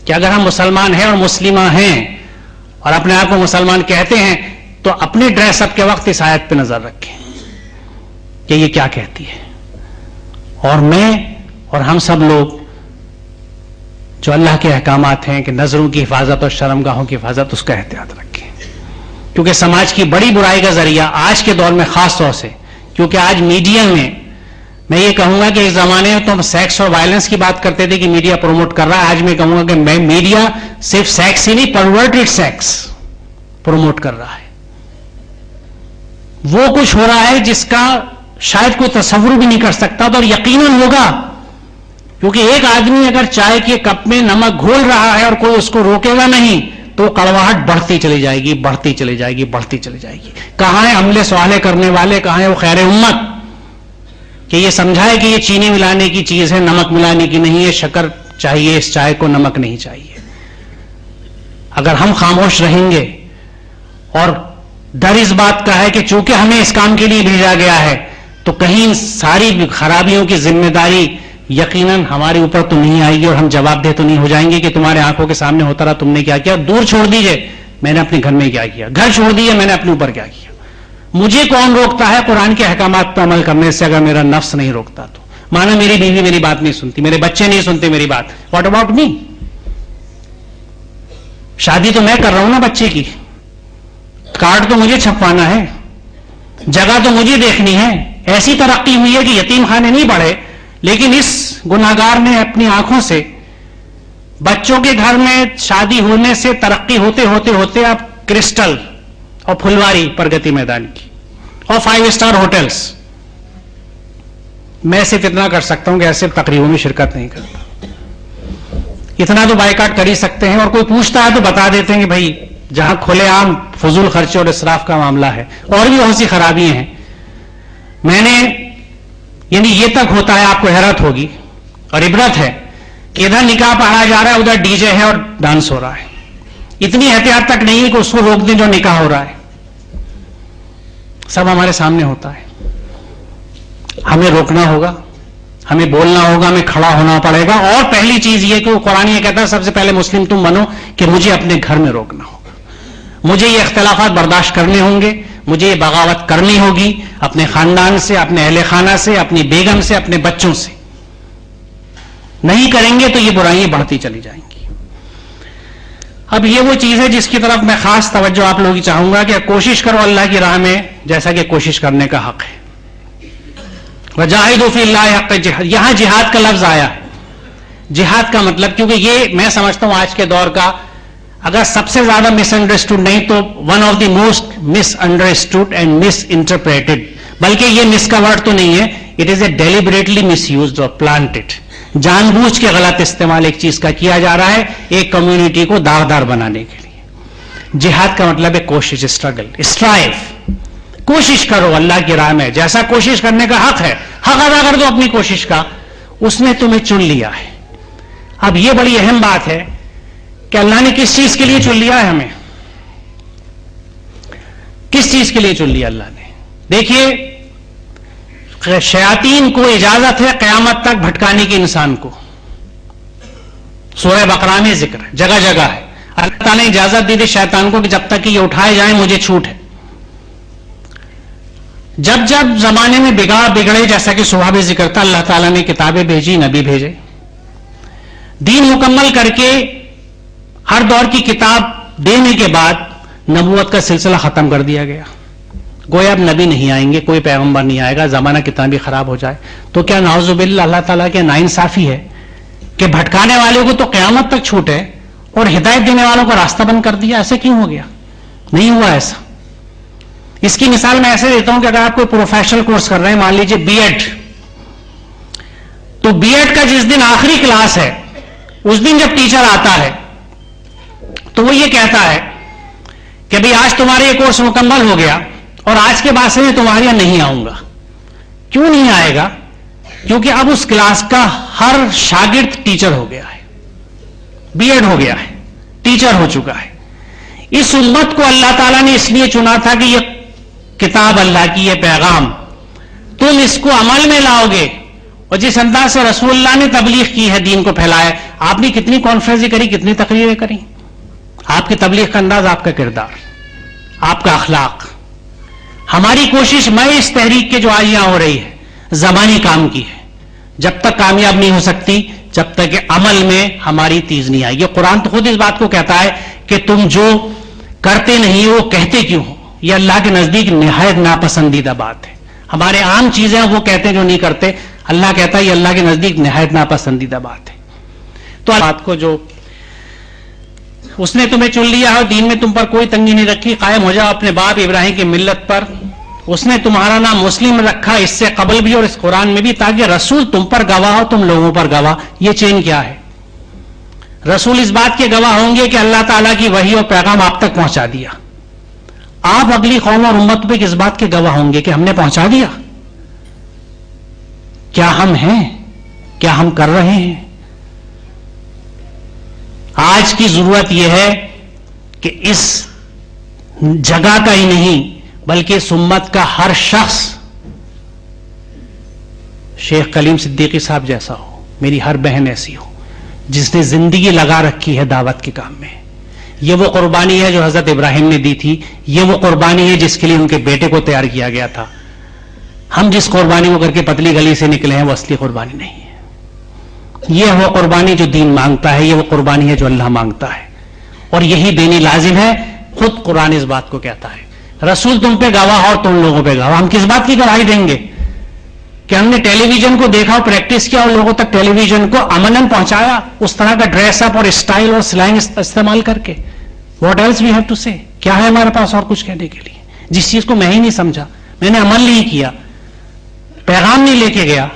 کہ اگر ہم مسلمان ہیں اور مسلمہ ہیں اور اپنے آپ کو مسلمان کہتے ہیں تو اپنے ڈریس اپ کے وقت اس آیت پہ نظر رکھیں کہ یہ کیا کہتی ہے. اور میں اور ہم سب لوگ جو اللہ کے احکامات ہیں کہ نظروں کی حفاظت اور شرمگاہوں کی حفاظت, اس کا احتیاط رکھیں, کیونکہ سماج کی بڑی برائی کا ذریعہ آج کے دور میں خاص طور سے, کیونکہ آج میڈیا میں یہ کہوں گا کہ اس زمانے میں تو ہم سیکس اور وائلنس کی بات کرتے تھے کہ میڈیا پروموٹ کر رہا ہے, آج میں کہوں گا کہ میڈیا صرف سیکس ہی نہیں, پرورٹڈ سیکس پروموٹ کر رہا ہے. وہ کچھ ہو رہا ہے جس کا شاید کوئی تصور بھی نہیں کر سکتا تھا, اور یقیناً ہوگا, کیونکہ ایک آدمی اگر چائے کے کپ میں نمک گھول رہا ہے اور کوئی اس کو روکے گا نہیں تو کڑواہٹ بڑھتی چلی جائے گی, بڑھتی چلی جائے گی, بڑھتی چلی جائے گی. کہاں ہیں عملے سوالے کرنے والے, کہاں ہے وہ خیر امت کہ یہ سمجھائے کہ یہ چینی ملانے کی چیز ہے, نمک ملانے کی نہیں ہے, شکر چاہیے اس چائے کو, نمک نہیں چاہیے. اگر ہم خاموش رہیں گے, اور ڈر اس بات کا ہے کہ چونکہ ہمیں اس کام کے لیے بھیجا گیا ہے تو کہیں ساری خرابیوں کی ذمہ داری یقیناً ہمارے اوپر تو نہیں آئے گی اور ہم جواب دہ تو نہیں ہو جائیں گے کہ تمہارے آنکھوں کے سامنے ہوتا رہا, تم نے کیا کیا. دور چھوڑ دیجئے میں نے اپنے گھر میں کیا کیا, گھر چھوڑ دیجئے میں نے اپنے اوپر کیا کیا. مجھے کون روکتا ہے قرآن کے احکامات پر عمل کرنے سے اگر میرا نفس نہیں روکتا تو؟ مانا میری بیوی میری بات نہیں سنتی, میرے بچے نہیں سنتے میری بات, واٹ اباؤٹ می؟ شادی تو میں کر رہا ہوں نا بچے کی, کارڈ تو مجھے چھپوانا ہے, جگہ تو مجھے دیکھنی ہے. ایسی ترقی ہوئی ہے کہ یتیم خانے نہیں بڑھے, لیکن اس گناہگار نے اپنی آنکھوں سے بچوں کے گھر میں شادی ہونے سے ترقی ہوتے ہوتے ہوتے اب کرسٹل اور پھلواری پرگتی میدان کی اور 5 اسٹار ہوٹلز. میں صرف اتنا کر سکتا ہوں کہ ایسے تقریبوں میں شرکت نہیں کرتا. اتنا تو بائیکاٹ کر ہی سکتے ہیں, اور کوئی پوچھتا ہے تو بتا دیتے ہیں کہ بھائی جہاں کھلے عام فضول خرچے اور اسراف کا معاملہ ہے اور بھی بہت سی خرابیاں ہیں. میں نے یعنی یہ تک ہوتا ہے, آپ کو حیرت ہوگی اور عبرت ہے کہ ادھر نکاح پڑھایا جا رہا ہے, ادھر ڈی جے ہے اور ڈانس ہو رہا ہے. اتنی احتیاط تک نہیں ہے کہ اس کو روک دیں جو نکاح ہو رہا ہے. سب ہمارے سامنے ہوتا ہے. ہمیں روکنا ہوگا, ہمیں بولنا ہوگا, ہمیں کھڑا ہونا پڑے گا. اور پہلی چیز یہ کہ وہ قرآن یہ کہتا ہے سب سے پہلے مسلم تم بنو کہ مجھے اپنے گھر میں روکنا ہوگا, مجھے یہ اختلافات برداشت کرنے ہوں گے, مجھے یہ بغاوت کرنی ہوگی اپنے خاندان سے, اپنے اہل خانہ سے, اپنی بیگم سے, اپنے بچوں سے. نہیں کریں گے تو یہ برائیاں بڑھتی چلی جائیں گی. اب یہ وہ چیز ہے جس کی طرف میں خاص توجہ آپ لوگوں کی چاہوں گا کہ کوشش کرو اللہ کی راہ میں, جیسا کہ کوشش کرنے کا حق ہے. وجاہدوا فی اللہ حق جہاد, یہاں جہاد کا لفظ آیا ہے. جہاد کا مطلب, کیونکہ یہ میں سمجھتا ہوں آج کے دور کا اگر سب سے زیادہ مس انڈرسٹوڈ نہیں تو one of the most miss understood and miss interpreted, بلکہ یہ مس کا ورڈ تو نہیں ہے, it is a deliberately miss used اور پلانٹڈ. جان بوجھ کے غلط استعمال ایک چیز کا کیا جا رہا ہے ایک کمیونٹی کو داغدار بنانے کے لیے. جہاد کا مطلب ہے کوشش, اسٹرگل, اسٹرائف. کوشش کرو اللہ کی راہ میں, جیسا کوشش کرنے کا حق ہے, حق ادا کر دو اپنی کوشش کا, اس نے تمہیں چن لیا ہے. اب یہ بڑی اہم بات ہے کہ اللہ نے کس چیز کے لیے چن لیا ہے ہمیں. کس چیز کے لیے چن لیا اللہ نے؟ دیکھیے، شیاطین کو اجازت ہے قیامت تک بھٹکانے کی انسان کو. سورہ بقرہ میں ذکر ہے، جگہ جگہ ہے. اللہ تعالیٰ نے اجازت دی تھی شیطان کو کہ جب تک کہ یہ اٹھائے جائیں مجھے چھوٹ ہے. جب جب زمانے میں بگڑے، جیسا کہ صبح بھی ذکر تھا، اللہ تعالیٰ نے کتابیں بھیجی، نبی بھیجے، دین مکمل کر کے ہر دور کی کتاب دینے کے بعد نبوت کا سلسلہ ختم کر دیا گیا. گویا اب نبی نہیں آئیں گے، کوئی پیغمبر نہیں آئے گا، زمانہ کتنا بھی خراب ہو جائے. تو کیا نعوذ باللہ اللہ تعالیٰ کے ناانصافی ہے کہ بھٹکانے والے کو تو قیامت تک چھوٹ ہے اور ہدایت دینے والوں کا راستہ بند کر دیا؟ ایسے کیوں ہو گیا؟ نہیں ہوا ایسا. اس کی مثال میں ایسے دیتا ہوں کہ اگر آپ کوئی پروفیشنل کورس کر رہے ہیں، مان لیجیے بی ایڈ، تو بی ایڈ کا جس دن آخری کلاس ہے اس دن جب ٹیچر آتا ہے تو وہ یہ کہتا ہے کہ بھئی آج تمہارا یہ کورس مکمل ہو گیا اور آج کے بعد سے میں تمہارے یہاں نہیں آؤں گا. کیوں نہیں آئے گا؟ کیونکہ اب اس کلاس کا ہر شاگرد ٹیچر ہو گیا ہے، بی ایڈ ہو گیا ہے، ٹیچر ہو چکا ہے. اس امت کو اللہ تعالیٰ نے اس لیے چنا تھا کہ یہ کتاب اللہ کی، یہ پیغام تم اس کو عمل میں لاؤ گے. اور جس انداز سے رسول اللہ نے تبلیغ کی ہے، دین کو پھیلایا، آپ نے کتنی کانفرنسیں کری، کتنی تقریریں کری. آپ کی تبلیغ کا انداز، آپ کا کردار، آپ کا اخلاق. ہماری کوشش میں اس تحریک کے جو آج یہاں ہو رہی ہے زبانی کام کی ہے. جب تک کامیاب نہیں ہو سکتی جب تک کہ عمل میں ہماری تیز نہیں آئی. یہ قرآن تو خود اس بات کو کہتا ہے کہ تم جو کرتے نہیں وہ کہتے کیوں ہو. یہ اللہ کے نزدیک نہایت ناپسندیدہ بات ہے. ہمارے عام چیزیں وہ کہتے ہیں جو نہیں کرتے، اللہ کہتا ہے یہ اللہ کے نزدیک نہایت ناپسندیدہ بات ہے. تو بات کو جو اس نے تمہیں چن لیا ہے، دین میں تم پر کوئی تنگی نہیں رکھی، قائم ہو جاؤ اپنے باپ ابراہیم کی ملت پر. اس نے تمہارا نام مسلم رکھا اس سے قبل بھی اور اس قرآن میں بھی، تاکہ رسول تم پر گواہ ہو، تم لوگوں پر گواہ. یہ چین کیا ہے؟ رسول اس بات کے گواہ ہوں گے کہ اللہ تعالیٰ کی وحی اور پیغام آپ تک پہنچا دیا. آپ اگلی قوم اور امت پہ کس بات کے گواہ ہوں گے کہ ہم نے پہنچا دیا؟ کیا ہم ہیں؟ کیا ہم کر رہے ہیں؟ آج کی ضرورت یہ ہے کہ اس جگہ کا ہی نہیں بلکہ اس امت کا ہر شخص شیخ کلیم صدیقی صاحب جیسا ہو، میری ہر بہن ایسی ہو جس نے زندگی لگا رکھی ہے دعوت کے کام میں. یہ وہ قربانی ہے جو حضرت ابراہیم نے دی تھی، یہ وہ قربانی ہے جس کے لیے ان کے بیٹے کو تیار کیا گیا تھا. ہم جس قربانی کو کر کے پتلی گلی سے نکلے ہیں وہ اصلی قربانی نہیں ہے. یہ وہ قربانی جو دین مانگتا ہے، یہ وہ قربانی ہے جو اللہ مانگتا ہے، اور یہی دینی لازم ہے. خود قرآن اس بات کو کہتا ہے رسول تم پہ گواہ اور تم لوگوں پہ گواہ. ہم کس بات کی گواہی دیں گے کہ ہم نے ٹیلی ویژن کو دیکھا اور پریکٹس کیا اور لوگوں تک ٹیلی ویژن کو عملاً پہنچایا اس طرح کا ڈریس اپ اور اسٹائل اور سلائنگ استعمال کر کے. What else we have to say? کیا ہے ہمارے پاس اور کچھ کہنے کے لیے؟ جس چیز کو میں ہی نہیں سمجھا، میں نے عمل نہیں کیا، پیغام نہیں لے کے گیا،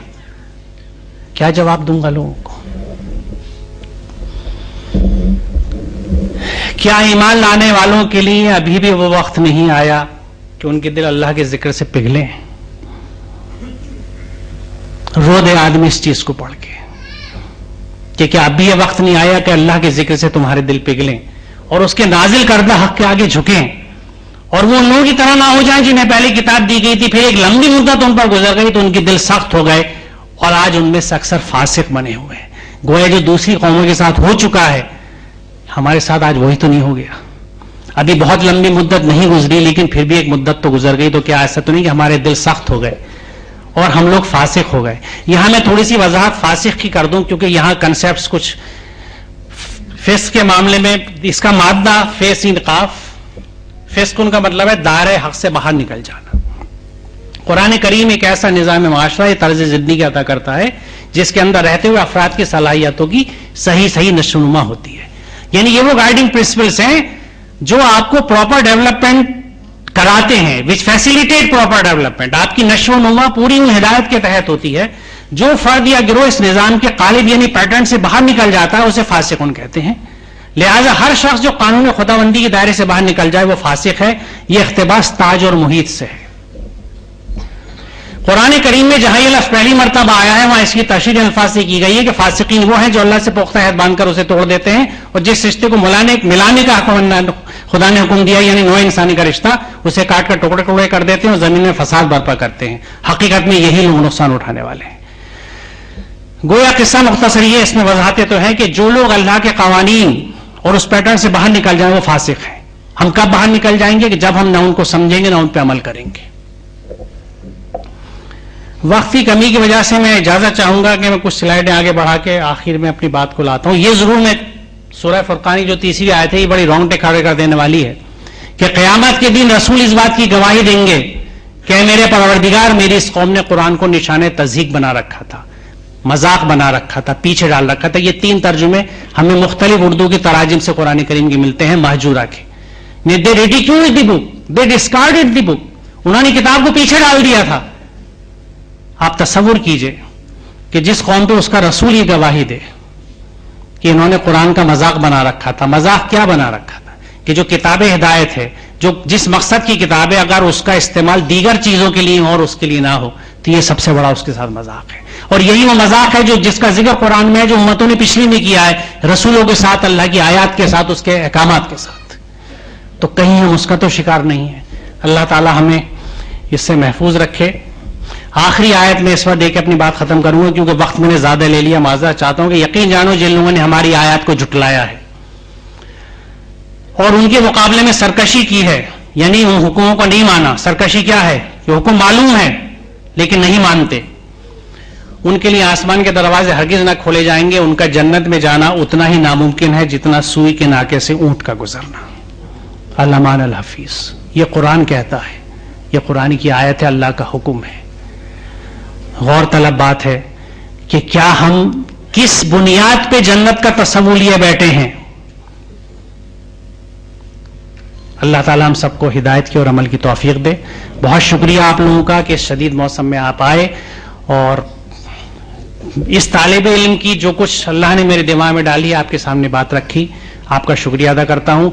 کیا جواب دوں گا لوگوں کو؟ کیا ایمان لانے والوں کے لیے ابھی بھی وہ وقت نہیں آیا کہ ان کے دل اللہ کے ذکر سے پگھلیں؟ رو دے آدمی اس چیز کو پڑھ کے کہ کیا اب بھی یہ وقت نہیں آیا کہ اللہ کے ذکر سے تمہارے دل پگھلیں اور اس کے نازل کردہ حق کے آگے جھکیں، اور وہ ان لوگوں کی طرح نہ ہو جائیں جنہیں پہلے کتاب دی گئی تھی، پھر ایک لمبی مدت ان پر گزر گئی تو ان کے دل سخت ہو گئے اور آج ان میں سے اکثر فاسق بنے ہوئے ہیں. گویا جو دوسری قوموں کے ساتھ ہو چکا ہے ہمارے ساتھ آج وہی تو نہیں ہو گیا. ابھی بہت لمبی مدت نہیں گزری لیکن پھر بھی ایک مدت تو گزر گئی. تو کیا ایسا تو نہیں کہ ہمارے دل سخت ہو گئے اور ہم لوگ فاسق ہو گئے؟ یہاں میں تھوڑی سی وضاحت فاسق کی کر دوں کیونکہ یہاں کنسیپٹس کچھ فسق کے معاملے میں اس کا مادہ فیس انقاف، فسق ان کا مطلب ہے دائرۂ حق سے باہر نکل جانا. قرآن کریم ایک ایسا نظام معاشرہ، یہ طرز زندگی عطا کرتا ہے جس کے اندر رہتے ہوئے افراد کی صلاحیتوں کی صحیح نشوونما ہوتی ہے. یعنی یہ وہ گائیڈنگ پرنسپلس ہیں جو آپ کو پراپر ڈیولپمنٹ کراتے ہیں، وچ فیسیلیٹیٹ پراپر ڈیولپمنٹ. آپ کی نشو و نما پوری ان ہدایت کے تحت ہوتی ہے. جو فرد یا گروہ اس نظام کے قالب یعنی پیٹرن سے باہر نکل جاتا ہے اسے فاسقون کہتے ہیں. لہذا ہر شخص جو قانون خداوندی کے دائرے سے باہر نکل جائے وہ فاسق ہے. یہ اقتباس تاج اور محیط سے ہے. قرآن کریم میں جہاں یہ لفظ پہلی مرتبہ آیا ہے وہاں اس کی تشریح الفاظ سے کی گئی ہے کہ فاسقین وہ ہیں جو اللہ سے پختہ عہد باندھ کر اسے توڑ دیتے ہیں اور جس رشتے کو ملانے کا خدا نے حکم دیا یعنی نوع انسانی کا رشتہ، اسے کاٹ کر ٹکڑے ٹکڑے کر دیتے ہیں اور زمین میں فساد برپا کرتے ہیں. حقیقت میں یہی لوگ نقصان اٹھانے والے ہیں. گویا قصہ مختصر یہ اس میں وضاحتیں تو ہیں کہ جو لوگ اللہ کے قوانین اور اس پیٹرن سے باہر نکل جائیں وہ فاسق ہیں. ہم کب باہر نکل جائیں گے؟ کہ جب ہم نہ ان کو سمجھیں گے نہ ان پہ عمل کریں گے. وقت کی کمی کی وجہ سے میں اجازت چاہوں گا کہ میں کچھ سلائیڈیں آگے بڑھا کے آخر میں اپنی بات کو لاتا ہوں. یہ ضرور میں سورہ فرقان جو 30ویں آیت ہے یہ بڑی رونگٹے کھڑے کر دینے والی ہے کہ قیامت کے دن رسول اس بات کی گواہی دیں گے کہ اے میرے پروردگار، میری اس قوم نے قرآن کو نشان تضحیک بنا رکھا تھا، مذاق بنا رکھا تھا، پیچھے ڈال رکھا تھا. یہ 3 ترجمے ہمیں مختلف اردو کی تراجم سے قرآن کریم کے ملتے ہیں مہجورہ کے. They ridiculed the book, they discarded the book. انہوں نے کتاب کو پیچھے ڈال دیا تھا. آپ تصور کیجئے کہ جس قوم پہ اس کا رسول یہ گواہی دے کہ انہوں نے قرآن کا مذاق بنا رکھا تھا. مذاق کیا بنا رکھا تھا؟ کہ جو کتاب ہدایت ہے، جو جس مقصد کی کتاب ہے، اگر اس کا استعمال دیگر چیزوں کے لیے اور اس کے لیے نہ ہو تو یہ سب سے بڑا اس کے ساتھ مذاق ہے. اور یہی وہ مذاق ہے جو جس کا ذکر قرآن میں ہے، جو امتوں نے پچھلی میں کیا ہے، رسولوں کے ساتھ، اللہ کی آیات کے ساتھ، اس کے احکامات کے ساتھ. تو کہیں ہم اس کا تو شکار نہیں ہے. اللہ تعالی ہمیں اس سے محفوظ رکھے. آخری آیت میں اس وقت دے کے اپنی بات ختم کروں گا کیونکہ وقت میں نے زیادہ لے لیا. معذرت چاہتا ہوں کہ یقین جانو جن لوگوں نے ہماری آیات کو جھٹلایا ہے اور ان کے مقابلے میں سرکشی کی ہے، یعنی ان حکموں کو نہیں مانا. سرکشی کیا ہے؟ کہ حکم معلوم ہے لیکن نہیں مانتے. ان کے لیے آسمان کے دروازے ہرگز نہ کھولے جائیں گے. ان کا جنت میں جانا اتنا ہی ناممکن ہے جتنا سوئی کے ناکے سے اونٹ کا گزرنا. علمان الحفیظ. یہ قرآن کہتا ہے، یہ قرآن کی آیت ہے، اللہ کا حکم ہے. غور طلب بات ہے کہ کیا ہم کس بنیاد پہ جنت کا تصور لیے بیٹھے ہیں؟ اللہ تعالیٰ ہم سب کو ہدایت کی اور عمل کی توفیق دے. بہت شکریہ آپ لوگوں کا کہ اس شدید موسم میں آپ آئے اور اس طالب علم کی جو کچھ اللہ نے میرے دماغ میں ڈالی آپ کے سامنے بات رکھی. آپ کا شکریہ ادا کرتا ہوں.